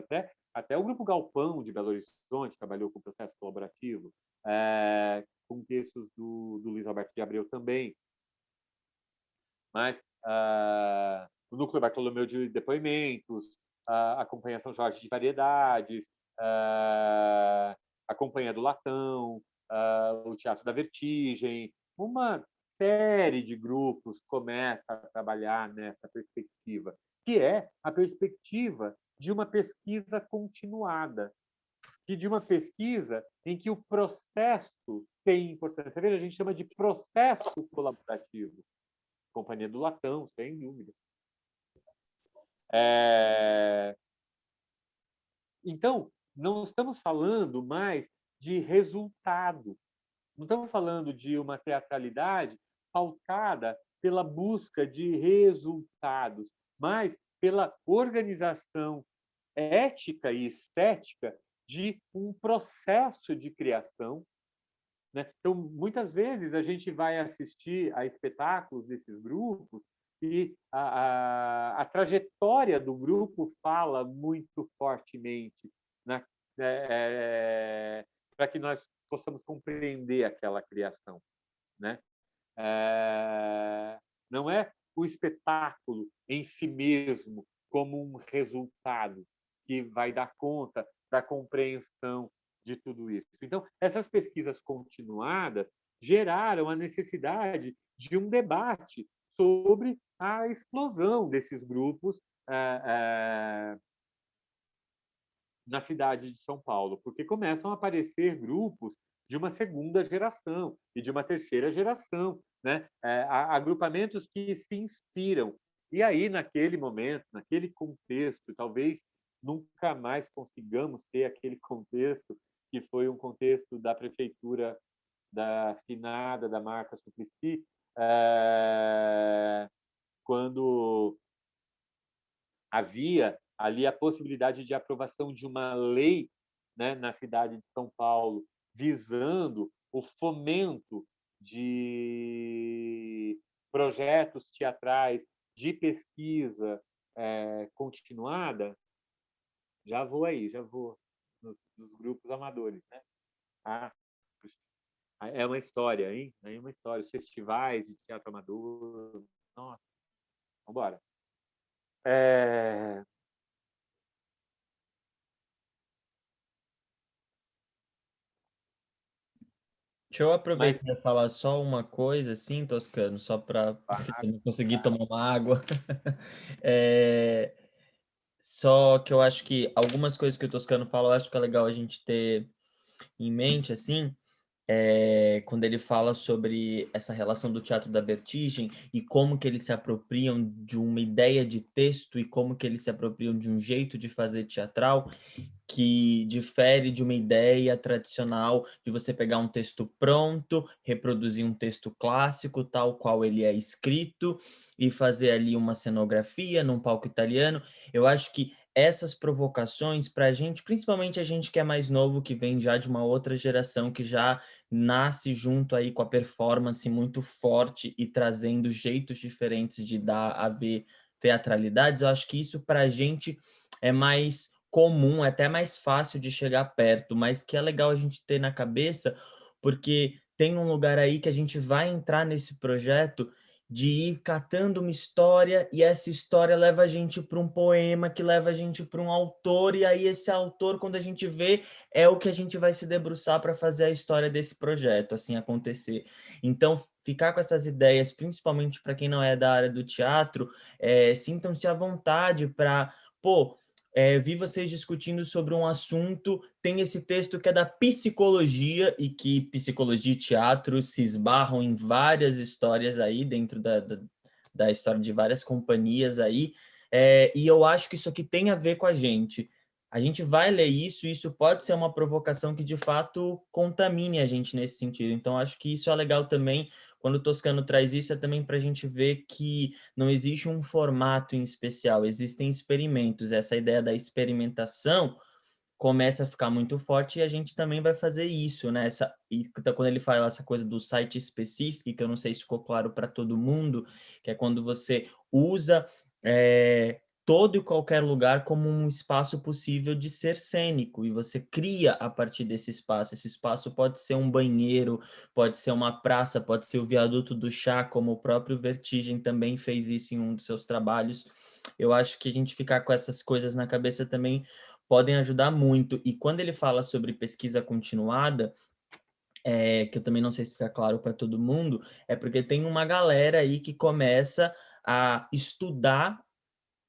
até o Grupo Galpão de Belo Horizonte trabalhou com processo colaborativo, com textos do Luiz Alberto de Abreu também. Mas o Núcleo Bartolomeu de Depoimentos, a Companhia São Jorge de Variedades, a Companhia do Latão, o Teatro da Vertigem, uma série de grupos começa a trabalhar nessa perspectiva, que é a perspectiva de uma pesquisa continuada, e de uma pesquisa em que o processo tem importância. Veja, a gente chama de processo colaborativo. Companhia do Latão, sem dúvida. Então, não estamos falando mais de resultado. Não estamos falando de uma teatralidade pautada pela busca de resultados, mas pela organização ética e estética de um processo de criação. Né? Então, muitas vezes, a gente vai assistir a espetáculos desses grupos e a trajetória do grupo fala muito fortemente, né? Para que nós possamos compreender aquela criação. Né? Não é o espetáculo em si mesmo como um resultado que vai dar conta da compreensão de tudo isso. Então, essas pesquisas continuadas geraram a necessidade de um debate sobre a explosão desses grupos na cidade de São Paulo, porque começam a aparecer grupos de uma segunda geração e de uma terceira geração, né? Agrupamentos que se inspiram. E aí, naquele momento, naquele contexto, talvez nunca mais consigamos ter aquele contexto que foi um contexto da prefeitura da finada, da Marta Suplicy, quando havia ali a possibilidade de aprovação de uma lei, né, na cidade de São Paulo, visando o fomento de projetos teatrais de pesquisa continuada. Já vou nos grupos amadores, né? É uma história, hein? É uma história. Os festivais de teatro amador. Nossa, vamos embora. Deixa eu Mas, aproveitar e falar só uma coisa, assim, Toscano, só para se eu não conseguir tomar uma água. É, só que eu acho que algumas coisas que o Toscano fala, eu acho que é legal a gente ter em mente, assim, quando ele fala sobre essa relação do teatro da vertigem e como que eles se apropriam de uma ideia de texto e como que eles se apropriam de um jeito de fazer teatral, que difere de uma ideia tradicional de você pegar um texto pronto, reproduzir um texto clássico, tal qual ele é escrito, e fazer ali uma cenografia num palco italiano. Eu acho que essas provocações para a gente, principalmente a gente que é mais novo, que vem já de uma outra geração, que já nasce junto aí com a performance muito forte e trazendo jeitos diferentes de dar a ver teatralidades, eu acho que isso para a gente é mais comum, é até mais fácil de chegar perto, mas que é legal a gente ter na cabeça, porque tem um lugar aí que a gente vai entrar nesse projeto de ir catando uma história e essa história leva a gente para um poema, que leva a gente para um autor, e aí esse autor, quando a gente vê, é o que a gente vai se debruçar para fazer a história desse projeto, assim, acontecer. Então, ficar com essas ideias, principalmente para quem não é da área do teatro, sintam-se à vontade para, pô, vi vocês discutindo sobre um assunto, tem esse texto que é da psicologia, e que psicologia e teatro se esbarram em várias histórias aí, dentro da história de várias companhias aí, e eu acho que isso aqui tem a ver com a gente. A gente vai ler isso, e isso pode ser uma provocação que, de fato, contamine a gente nesse sentido. Então, acho que isso é legal também, quando o Toscano traz isso, é também para a gente ver que não existe um formato em especial, existem experimentos. Essa ideia da experimentação começa a ficar muito forte e a gente também vai fazer isso, né? Quando ele fala essa coisa do site específico, que eu não sei se ficou claro para todo mundo, que é quando você usa todo e qualquer lugar como um espaço possível de ser cênico, e você cria a partir desse espaço. Esse espaço pode ser um banheiro, pode ser uma praça, pode ser o viaduto do chá, como o próprio Vertigem também fez isso em um dos seus trabalhos. Eu acho que a gente ficar com essas coisas na cabeça também podem ajudar muito. E quando ele fala sobre pesquisa continuada, que eu também não sei se fica claro para todo mundo, é porque tem uma galera aí que começa a estudar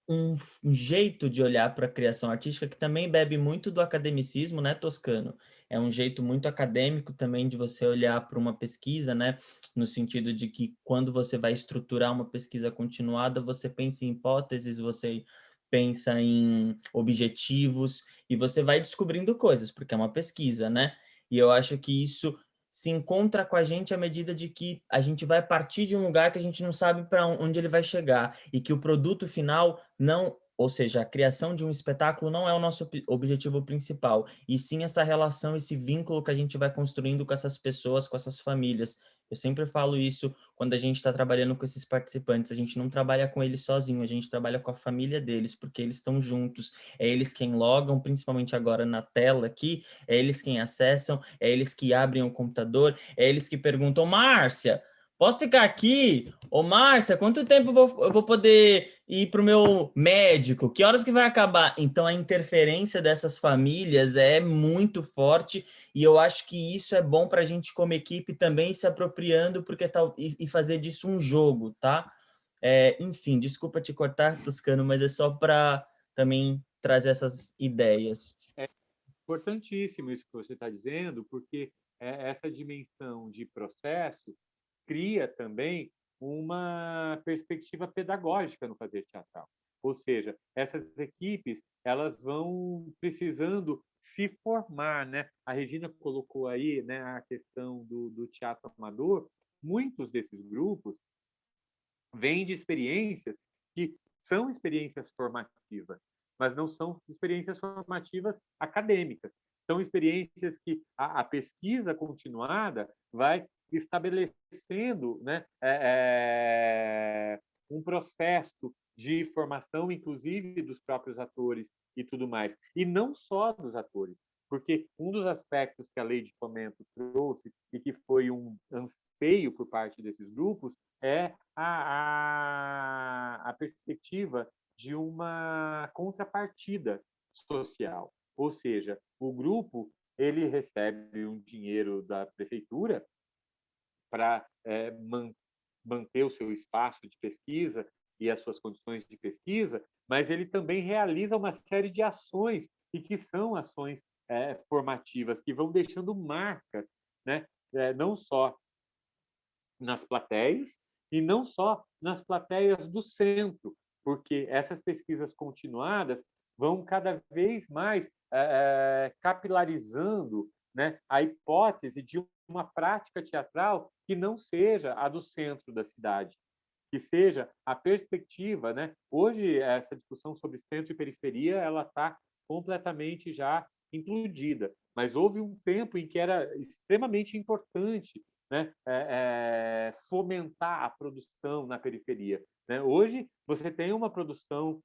um jeito de olhar para a criação artística que também bebe muito do academicismo, né, Toscano? É um jeito muito acadêmico também de você olhar para uma pesquisa, né? No sentido de que quando você vai estruturar uma pesquisa continuada, você pensa em hipóteses, você pensa em objetivos e você vai descobrindo coisas, porque é uma pesquisa, né? E eu acho que isso se encontra com a gente à medida de que a gente vai partir de um lugar que a gente não sabe para onde ele vai chegar, e que o produto final não, ou seja, a criação de um espetáculo não é o nosso objetivo principal, e sim essa relação, esse vínculo que a gente vai construindo com essas pessoas, com essas famílias. Eu sempre falo isso quando a gente está trabalhando com esses participantes, a gente não trabalha com eles sozinho, a gente trabalha com a família deles, porque eles estão juntos, é eles quem logam, principalmente agora na tela aqui, é eles quem acessam, é eles que abrem o computador, é eles que perguntam: Márcia, posso ficar aqui? Ô, Márcia, quanto tempo eu vou poder ir para o meu médico? Que horas que vai acabar? Então, a interferência dessas famílias é muito forte, e eu acho que isso é bom para a gente, como equipe, também se apropriando, porque e fazer disso um jogo, tá? Enfim, desculpa te cortar, Toscano, mas é só para também trazer essas ideias. é importantíssimo isso que você está dizendo, porque essa dimensão de processo cria também uma perspectiva pedagógica no fazer teatral. Ou seja, essas equipes elas vão precisando se formar, né? A Regina colocou aí, né, a questão do teatro amador. Muitos desses grupos vêm de experiências que são experiências formativas, mas não são experiências formativas acadêmicas. São experiências que a pesquisa continuada vai estabelecendo, né, um processo de formação, inclusive dos próprios atores e tudo mais. E não só dos atores, porque um dos aspectos que a lei de fomento trouxe e que foi um anseio por parte desses grupos é a perspectiva de uma contrapartida social. Ou seja, o grupo ele recebe um dinheiro da prefeitura para manter o seu espaço de pesquisa e as suas condições de pesquisa, mas ele também realiza uma série de ações, e que são ações formativas, que vão deixando marcas, né? Não só nas plateias, e não só nas plateias do centro, porque essas pesquisas continuadas vão cada vez mais capilarizando, né, a hipótese de uma prática teatral que não seja a do centro da cidade, que seja a perspectiva, né? Hoje essa discussão sobre centro e periferia ela está completamente já implodida, mas houve um tempo em que era extremamente importante, né, fomentar a produção na periferia, né? Hoje você tem uma produção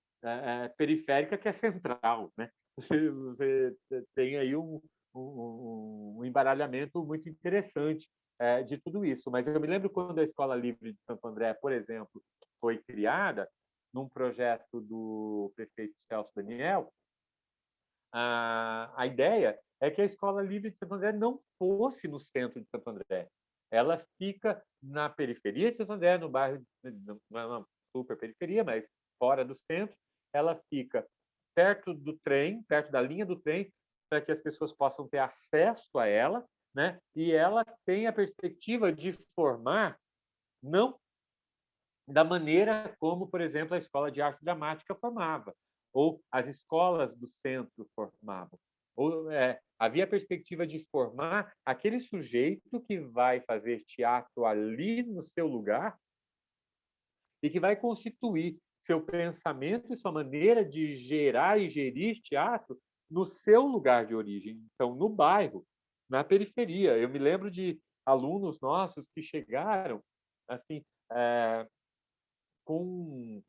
periférica que é central, né? Você tem aí um embaralhamento muito interessante de tudo isso. Mas eu me lembro quando a Escola Livre de Santo André, por exemplo, foi criada, num projeto do prefeito Celso Daniel, a ideia é que a Escola Livre de Santo André não fosse no centro de Santo André. Ela fica na periferia de Santo André, no bairro, não é uma super periferia, mas fora do centro. Ela fica perto do trem, perto da linha do trem, para que as pessoas possam ter acesso a ela, né? E ela tem a perspectiva de formar não da maneira como, por exemplo, a Escola de Arte Dramática formava, ou as escolas do centro formavam. Ou, havia a perspectiva de formar aquele sujeito que vai fazer teatro ali no seu lugar e que vai constituir seu pensamento e sua maneira de gerar e gerir teatro no seu lugar de origem, então no bairro, na periferia. Eu me lembro de alunos nossos que chegaram assim com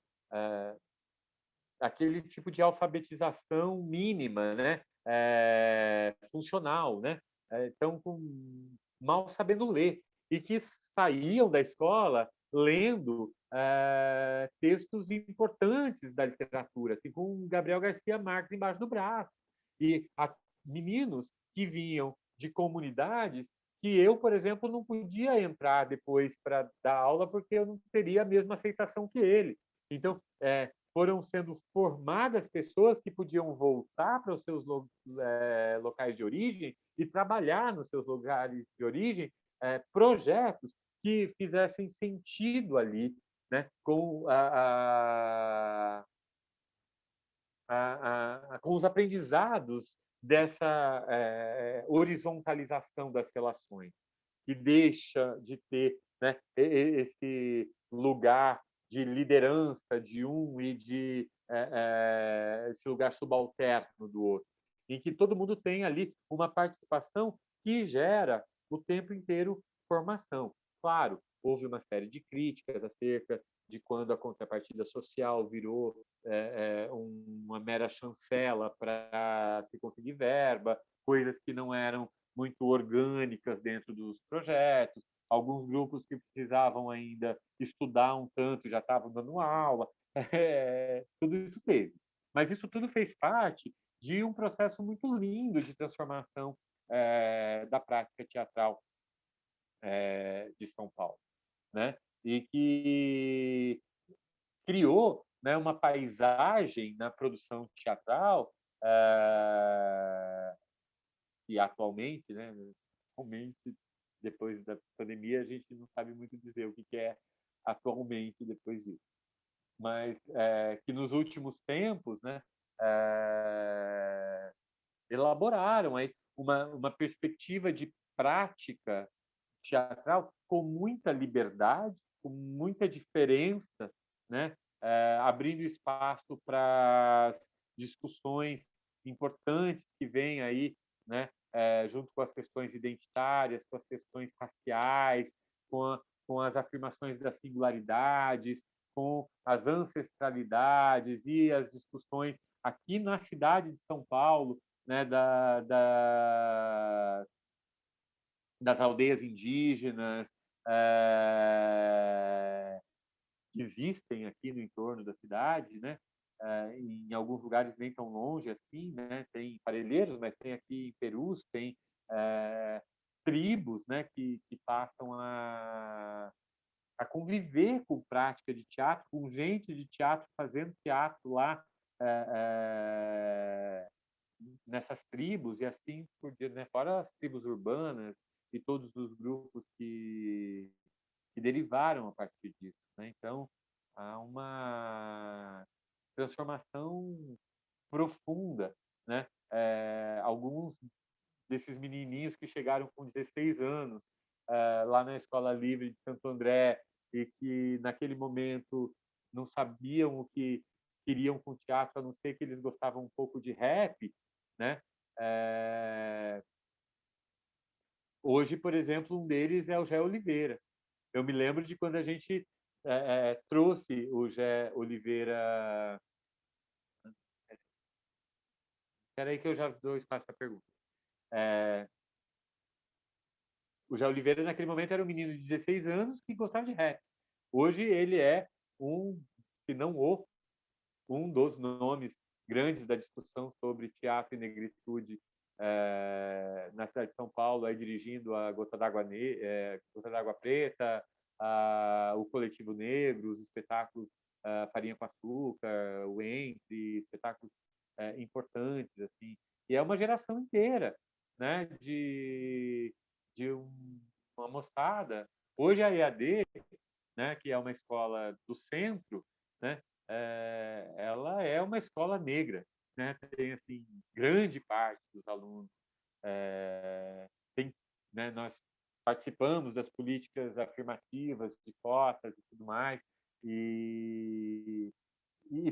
aquele tipo de alfabetização mínima, né? Funcional, né? Então, mal sabendo ler, e que saíam da escola lendo textos importantes da literatura, assim, com Gabriel Garcia Marques embaixo do braço. E meninos que vinham de comunidades que eu, por exemplo, não podia entrar depois para dar aula porque eu não teria a mesma aceitação que ele. Então, foram sendo formadas pessoas que podiam voltar para os seus locais de origem e trabalhar nos seus lugares de origem projetos que fizessem sentido ali, né, com os aprendizados dessa horizontalização das relações, que deixa de ter, né, esse lugar de liderança de um e de esse lugar subalterno do outro, em que todo mundo tem ali uma participação que gera o tempo inteiro formação. Claro, houve uma série de críticas acerca de quando a contrapartida social virou uma mera chancela para se conseguir verba, coisas que não eram muito orgânicas dentro dos projetos, alguns grupos que precisavam ainda estudar um tanto já estavam dando aula, tudo isso teve. Mas isso tudo fez parte de um processo muito lindo de transformação da prática teatral de São Paulo, né? E que criou, né, uma paisagem na produção teatral e atualmente, né, atualmente, depois da pandemia, a gente não sabe muito dizer o que é atualmente depois disso. Mas que nos últimos tempos, né, elaboraram aí uma perspectiva de prática teatral com muita liberdade, com muita diferença, né, abrindo espaço para discussões importantes que vêm aí, né, junto com as questões identitárias, com as questões raciais, com as afirmações das singularidades, com as ancestralidades e as discussões aqui na cidade de São Paulo, né, das aldeias indígenas que existem aqui no entorno da cidade, né? Em alguns lugares nem tão longe assim, né? Tem Parelheiros, mas tem aqui em Perus, tem tribos, né, que passam a conviver com prática de teatro, com gente de teatro fazendo teatro lá, nessas tribos, e assim por diante, né? Fora as tribos urbanas e todos os grupos que derivaram a partir disso, né? Então, há uma transformação profunda, né? Alguns desses menininhos que chegaram com 16 anos lá na Escola Livre de Santo André e que naquele momento não sabiam o que queriam com o teatro, a não ser que eles gostavam um pouco de rap, né? Hoje, por exemplo, um deles é o Gé Oliveira. Eu me lembro de quando a gente trouxe o Gé Oliveira. Espera aí que eu já dou espaço para a pergunta. O Gé Oliveira, naquele momento, era um menino de 16 anos que gostava de rap. Hoje ele é se não um dos nomes grandes da discussão sobre teatro e negritude na cidade de São Paulo, aí dirigindo a Gota d'Água Preta, o Coletivo Negro, os espetáculos Farinha com Açúcar, o Entre, espetáculos importantes, assim. E é uma geração inteira, né, uma moçada. Hoje a EAD, né, que é uma escola do centro, né, ela é uma escola negra, né? Tem assim grande parte dos alunos tem, né, nós participamos das políticas afirmativas de cotas e tudo mais, e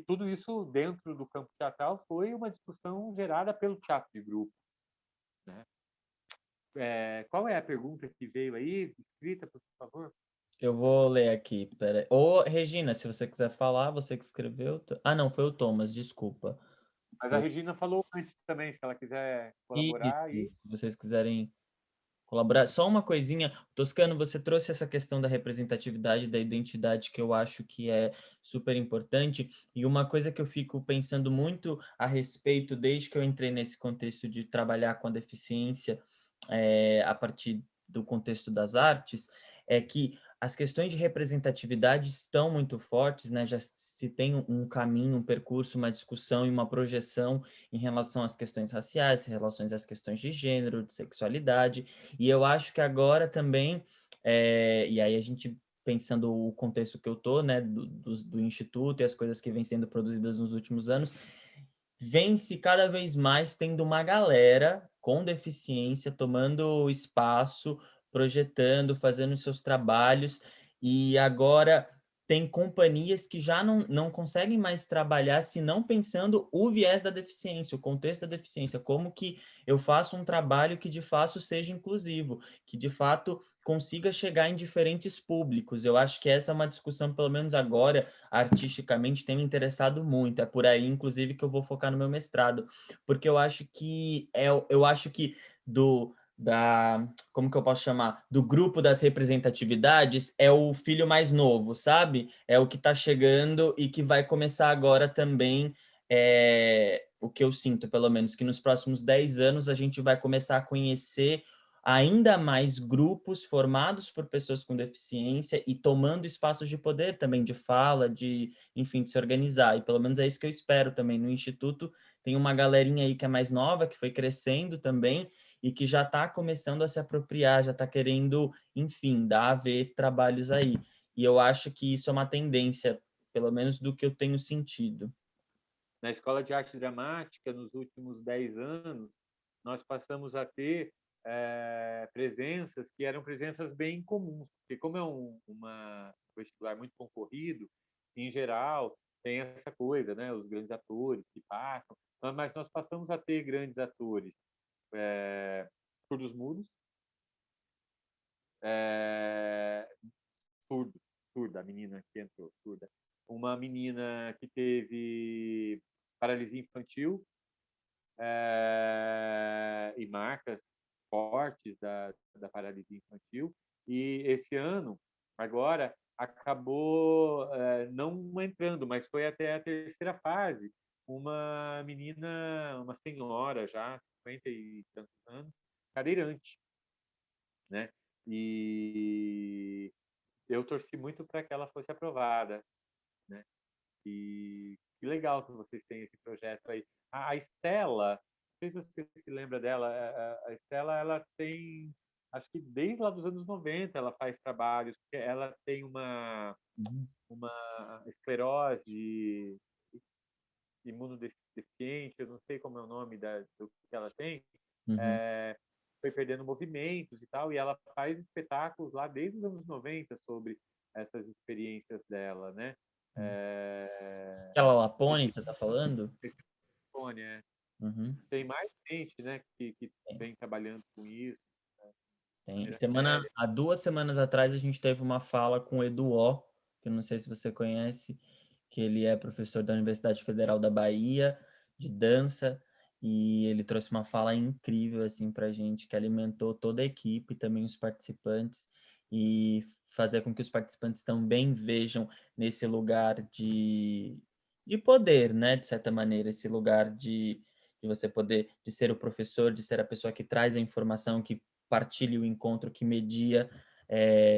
tudo isso dentro do campo teatral foi uma discussão gerada pelo teatro de grupo, né? Qual é a pergunta que veio aí, escrita, por favor? Eu vou ler aqui, pera. Ô, Regina, se você quiser falar, você que escreveu. Ah, não, foi o Thomas, desculpa. Mas a Foi... Regina falou antes também, se ela quiser Isso, colaborar aí. se vocês quiserem colaborar. Só uma coisinha, Toscano, você trouxe essa questão da representatividade, da identidade, que eu acho que é super importante, e uma coisa que eu fico pensando muito a respeito, desde que eu entrei nesse contexto de trabalhar com a deficiência, a partir do contexto das artes, é que as questões de representatividade estão muito fortes, né? Já se tem um caminho, um percurso, uma discussão e uma projeção em relação às questões raciais, em relação às questões de gênero, de sexualidade, e eu acho que agora também, e aí a gente pensando o contexto que eu tô, né, do Instituto e as coisas que vêm sendo produzidas nos últimos anos, vem-se cada vez mais tendo uma galera com deficiência tomando espaço, projetando, fazendo seus trabalhos, e agora tem companhias que já não conseguem mais trabalhar se não pensando o viés da deficiência, o contexto da deficiência, como que eu faço um trabalho que de fato seja inclusivo, que de fato consiga chegar em diferentes públicos. Eu acho que essa é uma discussão, pelo menos agora, artisticamente, tem me interessado muito. É por aí, inclusive, que eu vou focar no meu mestrado, porque eu acho que como que eu posso chamar? Do grupo das representatividades é o filho mais novo, sabe? É o que está chegando e que vai começar agora também, o que eu sinto, pelo menos, que nos próximos 10 anos a gente vai começar a conhecer ainda mais grupos formados por pessoas com deficiência e tomando espaços de poder também, de fala, enfim, de se organizar. E pelo menos é isso que eu espero também. No Instituto tem uma galerinha aí que é mais nova, que foi crescendo também, e que já está começando a se apropriar, já está querendo, enfim, dar a ver trabalhos aí. E eu acho que isso é uma tendência, pelo menos do que eu tenho sentido. Na Escola de Arte Dramática, nos últimos 10 anos, nós passamos a ter presenças que eram presenças bem comuns, porque como é uma vestibular muito concorrido, em geral, tem essa coisa, né? Os grandes atores que passam, mas nós passamos a ter grandes atores surdos mudos, é, surda, a menina que entrou, surda. Uma menina que teve paralisia infantil e marcas fortes da paralisia infantil. E esse ano, agora, acabou não entrando, mas foi até a terceira fase. Uma menina, uma senhora já, 50 e tantos anos, cadeirante. né? E eu torci muito para que ela fosse aprovada, né? E que legal que vocês têm esse projeto aí. A Estela, não sei se você se lembra dela, a Estela, ela tem, acho que desde lá dos anos 90 ela faz trabalhos, porque ela tem uma esclerose imunodeficiente, eu não sei como é o nome do que ela tem, Uhum. foi perdendo movimentos e tal, e ela faz espetáculos lá desde os anos 90 sobre essas experiências dela, né? É, Aquela de Lapone que você tá falando? telefone, é. Uhum. Tem mais gente, né, que vem trabalhando com isso, né, de Tem. maneira séria. Há 2 semanas atrás a gente teve uma fala com o Edu O, que eu não sei se você conhece, que ele é professor da Universidade Federal da Bahia, de dança, e ele trouxe uma fala incrível assim para a gente, que alimentou toda a equipe, também os participantes, e fazer com que os participantes também vejam nesse lugar de poder, né, de certa maneira, esse lugar de você poder, de ser o professor, de ser a pessoa que traz a informação, que partilhe o encontro, que media,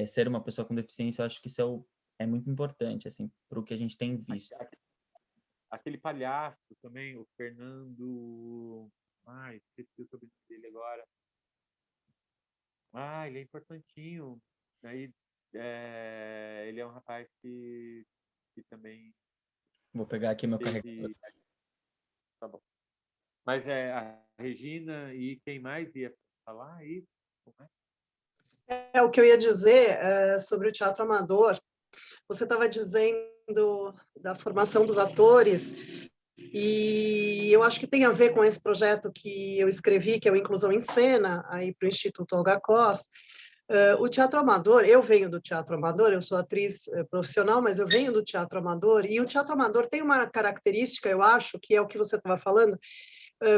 ser uma pessoa com deficiência. Eu acho que isso é muito importante, assim, para o que a gente tem visto. Aquele palhaço também, o Fernando. Ai, esqueci o sobrenome dele agora. Ah, ele é importantinho. Aí, ele é um rapaz que também Vou pegar aqui meu carregador. teve. Tá bom. Mas a Regina e quem mais ia falar aí? Como é? O que eu ia dizer sobre o teatro amador. Você estava dizendo da formação dos atores, e eu acho que tem a ver com esse projeto que eu escrevi, que é o Inclusão em Cena, aí para o Instituto Olga Cos. O teatro amador, eu venho do teatro amador, eu sou atriz profissional, mas eu venho do teatro amador, e o teatro amador tem uma característica, eu acho, que é o que você estava falando.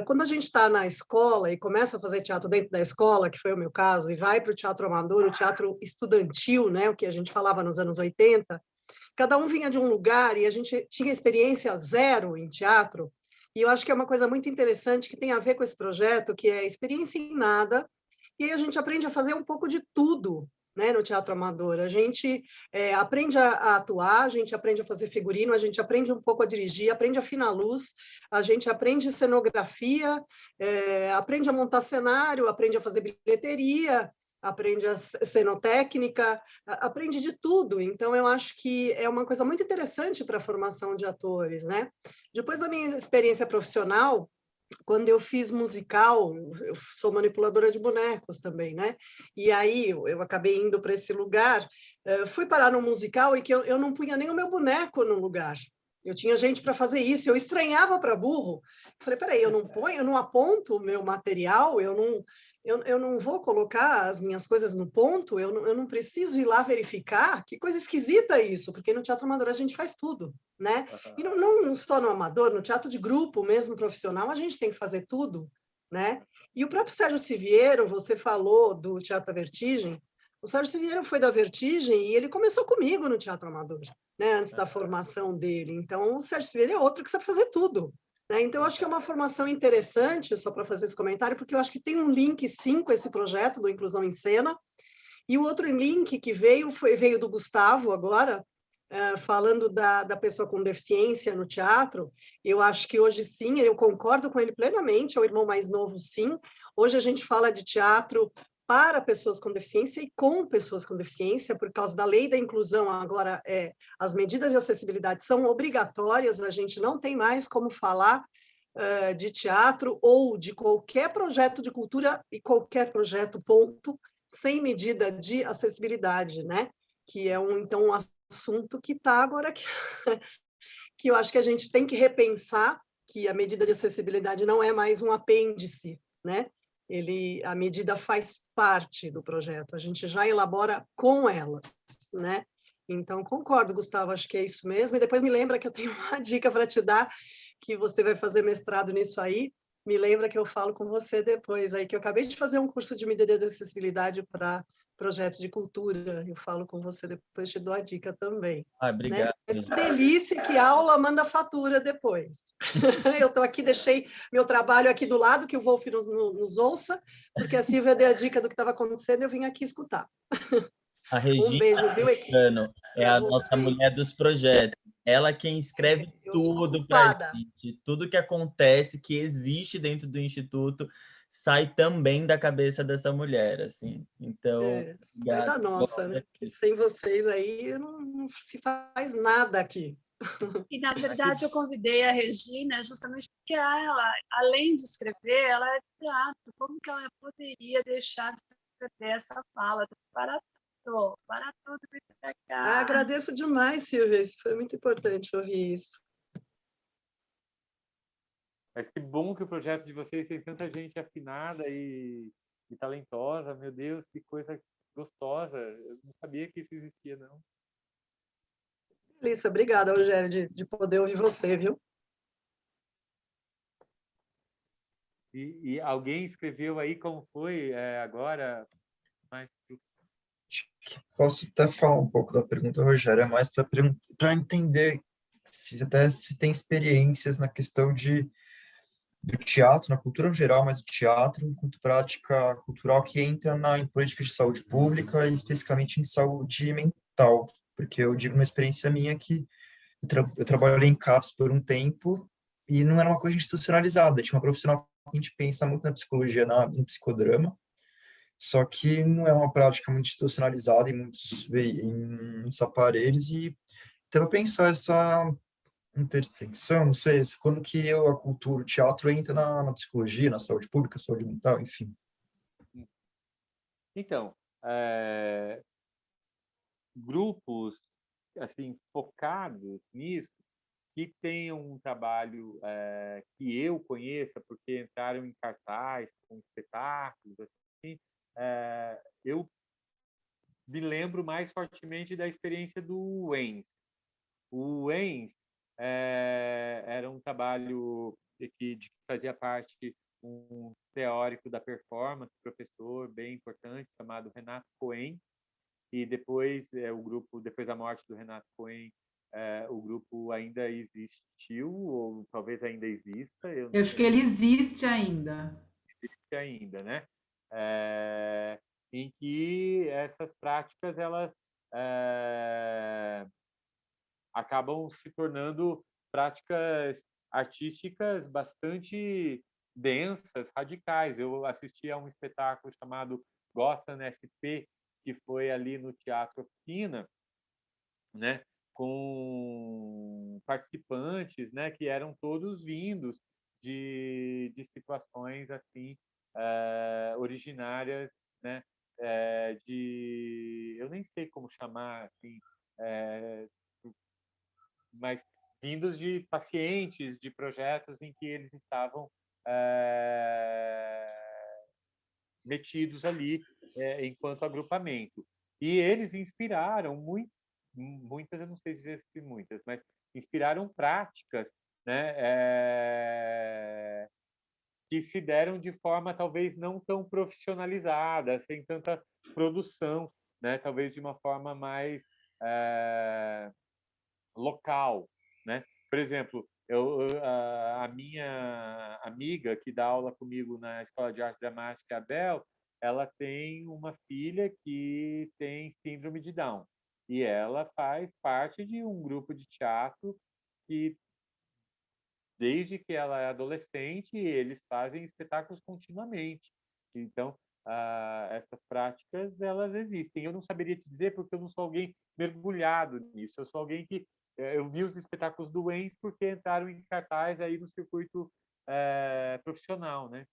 Quando a gente está na escola e começa a fazer teatro dentro da escola, que foi o meu caso, e vai para o teatro amador, o teatro estudantil, né, o que a gente falava nos anos 80, cada um vinha de um lugar e a gente tinha experiência zero em teatro, e eu acho que é uma coisa muito interessante que tem a ver com esse projeto, que é experiência em nada, e aí a gente aprende a fazer um pouco de tudo, né, no teatro amador. A gente aprende a atuar, a gente aprende a fazer figurino, a gente aprende um pouco a dirigir, aprende a afinar a luz, a gente aprende cenografia, aprende a montar cenário, aprende a fazer bilheteria, aprende a cenotécnica, aprende de tudo. Então, eu acho que é uma coisa muito interessante para a formação de atores, né? Depois da minha experiência profissional, quando eu fiz musical, eu sou manipuladora de bonecos também, né? E aí eu acabei indo para esse lugar, fui parar no musical e que eu não punha nem o meu boneco no lugar. Eu tinha gente para fazer isso, eu estranhava para burro. Falei, peraí, eu não ponho, eu não aponto o meu material, eu não vou colocar as minhas coisas no ponto, eu não preciso ir lá verificar. Que coisa esquisita isso, porque no teatro amador a gente faz tudo, né? E não só no amador, no teatro de grupo, mesmo profissional, a gente tem que fazer tudo, né? E o próprio Sérgio Siviero, você falou do Teatro da Vertigem, o Sérgio Siviero foi da Vertigem e ele começou comigo no teatro amador, né? Antes da formação dele. Então, o Sérgio Siviero é outro que sabe fazer tudo, né? Então, eu acho que é uma formação interessante, só para fazer esse comentário, porque eu acho que tem um link, sim, com esse projeto do Inclusão em Cena. E o outro link que veio do Gustavo agora, falando da pessoa com deficiência no teatro. Eu acho que hoje, sim, eu concordo com ele plenamente, é o irmão mais novo, sim. Hoje a gente fala de teatro para pessoas com deficiência e com pessoas com deficiência, por causa da lei da inclusão, agora as medidas de acessibilidade são obrigatórias, a gente não tem mais como falar de teatro ou de qualquer projeto de cultura e qualquer projeto, ponto, sem medida de acessibilidade, né? Que é então um assunto que está agora que eu acho que a gente tem que repensar, que a medida de acessibilidade não é mais um apêndice, né? A medida faz parte do projeto, a gente já elabora com elas, né? Então, concordo, Gustavo, acho que é isso mesmo. E depois me lembra que eu tenho uma dica para te dar, que você vai fazer mestrado nisso aí. Me lembra que eu falo com você depois aí, que eu acabei de fazer um curso de medida de acessibilidade para projetos de cultura. Eu falo com você depois, te dou a dica também. Né? Obrigado. Mas que delícia, que aula, manda fatura depois. Eu estou aqui, deixei meu trabalho aqui do lado, que o Wolf nos ouça, porque a Silvia deu a dica do que estava acontecendo, eu vim aqui escutar. A Regina Beijo, viu, equipe? é a nossa mulher dos projetos. Ela quem escreve tudo para a gente. Tudo que acontece, que existe dentro do Instituto, sai também da cabeça dessa mulher, assim. Então, sai da nossa, né? Que sem vocês aí não se faz nada aqui. E, na verdade, eu convidei a Regina justamente porque ela, além de escrever, ela é teatro. Como que ela poderia deixar de escrever essa fala? Para tudo, vem pra cá. Agradeço demais, Silvia. Isso foi muito importante ouvir isso. Mas que bom que o projeto de vocês tem tanta gente afinada e talentosa. Meu Deus, que coisa gostosa. Eu não sabia que isso existia, não. Delícia, obrigada, Rogério, de poder ouvir você, viu? E alguém escreveu aí como foi agora? Mais... Posso até falar um pouco da pergunta, Rogério, é mais para entender se tem experiências na questão do teatro, na cultura no geral, mas o teatro enquanto prática cultural que entra em política de saúde pública e especificamente em saúde mental, porque eu digo uma experiência minha que eu trabalhei em CAPS por um tempo e não era uma coisa institucionalizada, tinha uma profissional que a gente pensa muito na psicologia, no psicodrama, só que não é uma prática muito institucionalizada em muitos aparelhos e então eu pensar essa intersecção, não sei, quando que a cultura, o teatro entra na psicologia, na saúde pública, saúde mental, enfim. Então, grupos assim focados nisso, que tenham um trabalho que eu conheça, porque entraram em cartaz com espetáculos, assim, eu me lembro mais fortemente da experiência do ENS. O ENS era um trabalho que fazia parte um teórico da performance, professor bem importante, chamado Renato Cohen, e depois o grupo, depois da morte do Renato Cohen, o grupo ainda existiu, ou talvez ainda exista. Eu acho que ele existe ainda. Existe ainda, né? Em que essas práticas, elas acabam se tornando práticas artísticas bastante densas, radicais. Eu assisti a um espetáculo chamado Gotham SP, que foi ali no Teatro Oficina, né, com participantes, né, que eram todos vindos de situações assim originárias, né, eu nem sei como chamar assim, mas vindos de pacientes de projetos em que eles estavam metidos ali enquanto agrupamento. E eles inspiraram muitas, eu não sei dizer se muitas, mas inspiraram práticas, né, que se deram de forma talvez não tão profissionalizada, sem tanta produção, né, talvez de uma forma mais local, né? Por exemplo, a minha amiga que dá aula comigo na Escola de Arte Dramática, a Bel, ela tem uma filha que tem síndrome de Down e ela faz parte de um grupo de teatro que, desde que ela é adolescente, eles fazem espetáculos continuamente. Então, essas práticas, elas existem. Eu não saberia te dizer porque eu não sou alguém mergulhado nisso. Eu sou alguém que eu vi os espetáculos do ENS porque entraram em cartaz aí no circuito profissional, né?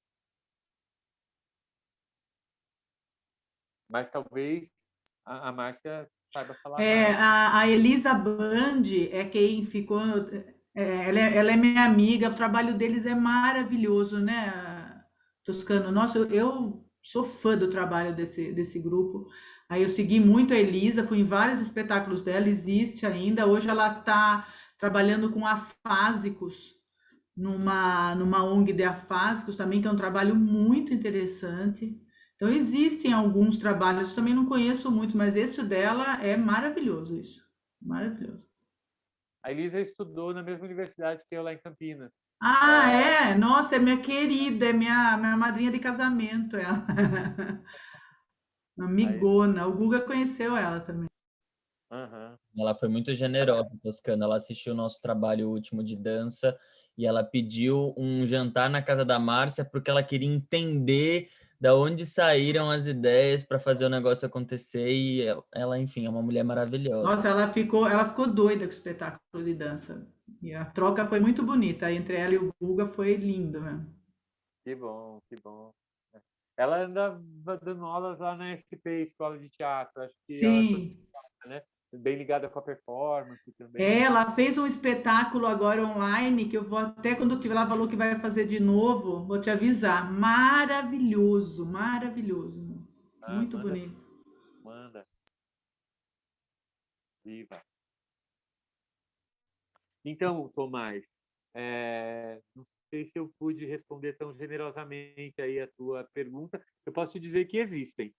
Mas talvez a Márcia saiba falar mais. A Elisa Band é quem ficou. Ela é minha amiga, o trabalho deles é maravilhoso, né, Toscano? Nossa, eu sou fã do trabalho desse grupo. Aí eu segui muito a Elisa, fui em vários espetáculos dela, existe ainda. Hoje ela está trabalhando com afásicos, numa ONG de afásicos também, que é um trabalho muito interessante. Então, existem alguns trabalhos, eu também não conheço muito, mas esse dela é maravilhoso, isso. Maravilhoso. A Elisa estudou na mesma universidade que eu lá em Campinas. Ah, é? Nossa, é minha querida, é minha madrinha de casamento, ela. Uma Aí, amigona. O Guga conheceu ela também. aham. Ela foi muito generosa, Toscana. Ela assistiu o nosso trabalho último de dança e ela pediu um jantar na casa da Márcia porque ela queria entender da onde saíram as ideias para fazer o negócio acontecer e ela, enfim, é uma mulher maravilhosa. Nossa, ela ficou doida com o espetáculo de dança. E a troca foi muito bonita. Entre ela e o Guga foi lindo mesmo. Que bom, que bom. Ela andava dando aulas lá na SP, Escola de Teatro. Acho que ela é Sim. professora, né? Bem ligada com a performance também, É, né? ela fez um espetáculo agora online, que eu vou até quando tiver, ela falou que vai fazer de novo, vou te avisar. Maravilhoso, maravilhoso. Ah, Muito manda, bonito. manda. Viva. Então, Tomás, não sei se eu pude responder tão generosamente aí a tua pergunta. Eu posso te dizer que existem.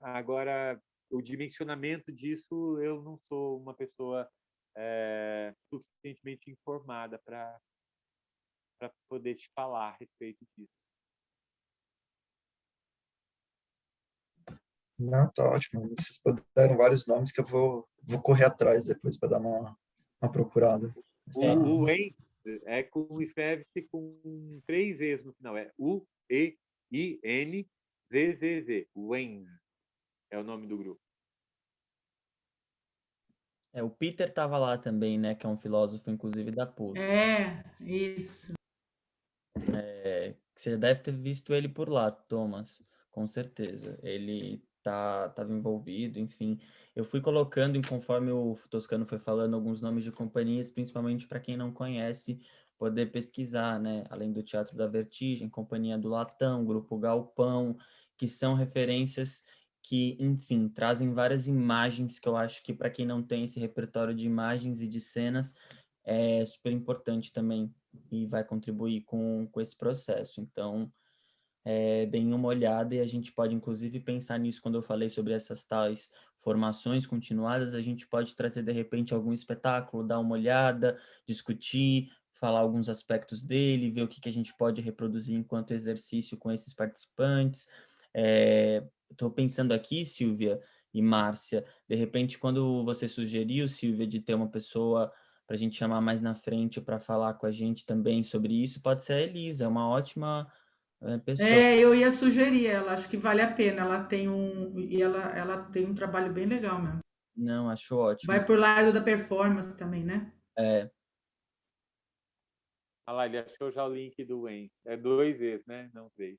Agora, o dimensionamento disso, eu não sou uma pessoa suficientemente informada para poder te falar a respeito disso. Não, tá ótimo. Vocês deram vários nomes que eu vou correr atrás depois para dar uma procurada. Mas tá. O EN escreve-se com 3 E's no final. É U-E-I-N-Z-Z-Z. UENZ é o nome do grupo. O Peter estava lá também, né, que é um filósofo inclusive da PUC. É, isso. Você deve ter visto ele por lá, Thomas, com certeza. Ele tava envolvido, enfim. Eu fui colocando, conforme o Toscano foi falando, alguns nomes de companhias, principalmente para quem não conhece, poder pesquisar, né? Além do Teatro da Vertigem, Companhia do Latão, Grupo Galpão, que são referências que, enfim, trazem várias imagens que eu acho que para quem não tem esse repertório de imagens e de cenas, é super importante também e vai contribuir com esse processo. Então, deem uma olhada e a gente pode, inclusive, pensar nisso quando eu falei sobre essas tais formações continuadas, a gente pode trazer, de repente, algum espetáculo, dar uma olhada, discutir, falar alguns aspectos dele, ver o que a gente pode reproduzir enquanto exercício com esses participantes. Estou pensando aqui, Silvia e Márcia, de repente, quando você sugeriu, Silvia, de ter uma pessoa para a gente chamar mais na frente para falar com a gente também sobre isso, pode ser a Elisa, é uma ótima pessoa. É, eu ia sugerir ela, acho que vale a pena. Ela tem um trabalho bem legal mesmo. Não, acho ótimo. Vai por lado da performance também, né? É, Ah lá, ele achou já o link do EN. É 2 E's, né? Não 3.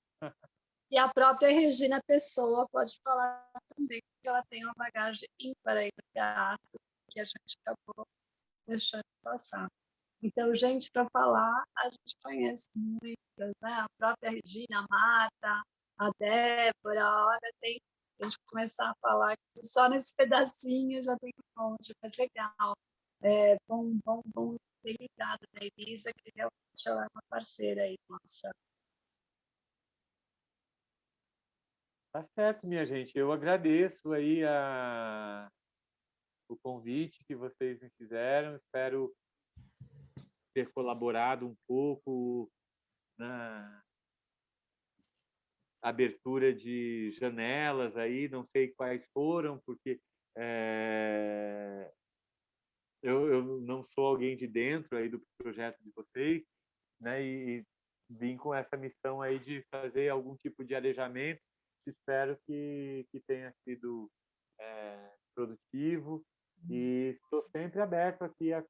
E a própria Regina Pessoa pode falar também, porque ela tem uma bagagem ímpar aí no teatro, que a gente acabou deixando passar. Então, gente, para falar, a gente conhece muitas, né? A própria Regina, a Marta, a Débora, olha, tem a gente começar a falar que só nesse pedacinho já tem um monte, mas legal. Bom, bem ligado da Elisa, que realmente ela é uma parceira aí, nossa. Tá certo, minha gente. Eu agradeço aí o convite que vocês me fizeram. Espero ter colaborado um pouco na abertura de janelas aí. Não sei quais foram, porque eu não sou alguém de dentro aí do projeto de vocês, né? E vim com essa missão aí de fazer algum tipo de arejamento. Espero que tenha sido produtivo e estou sempre aberto aqui a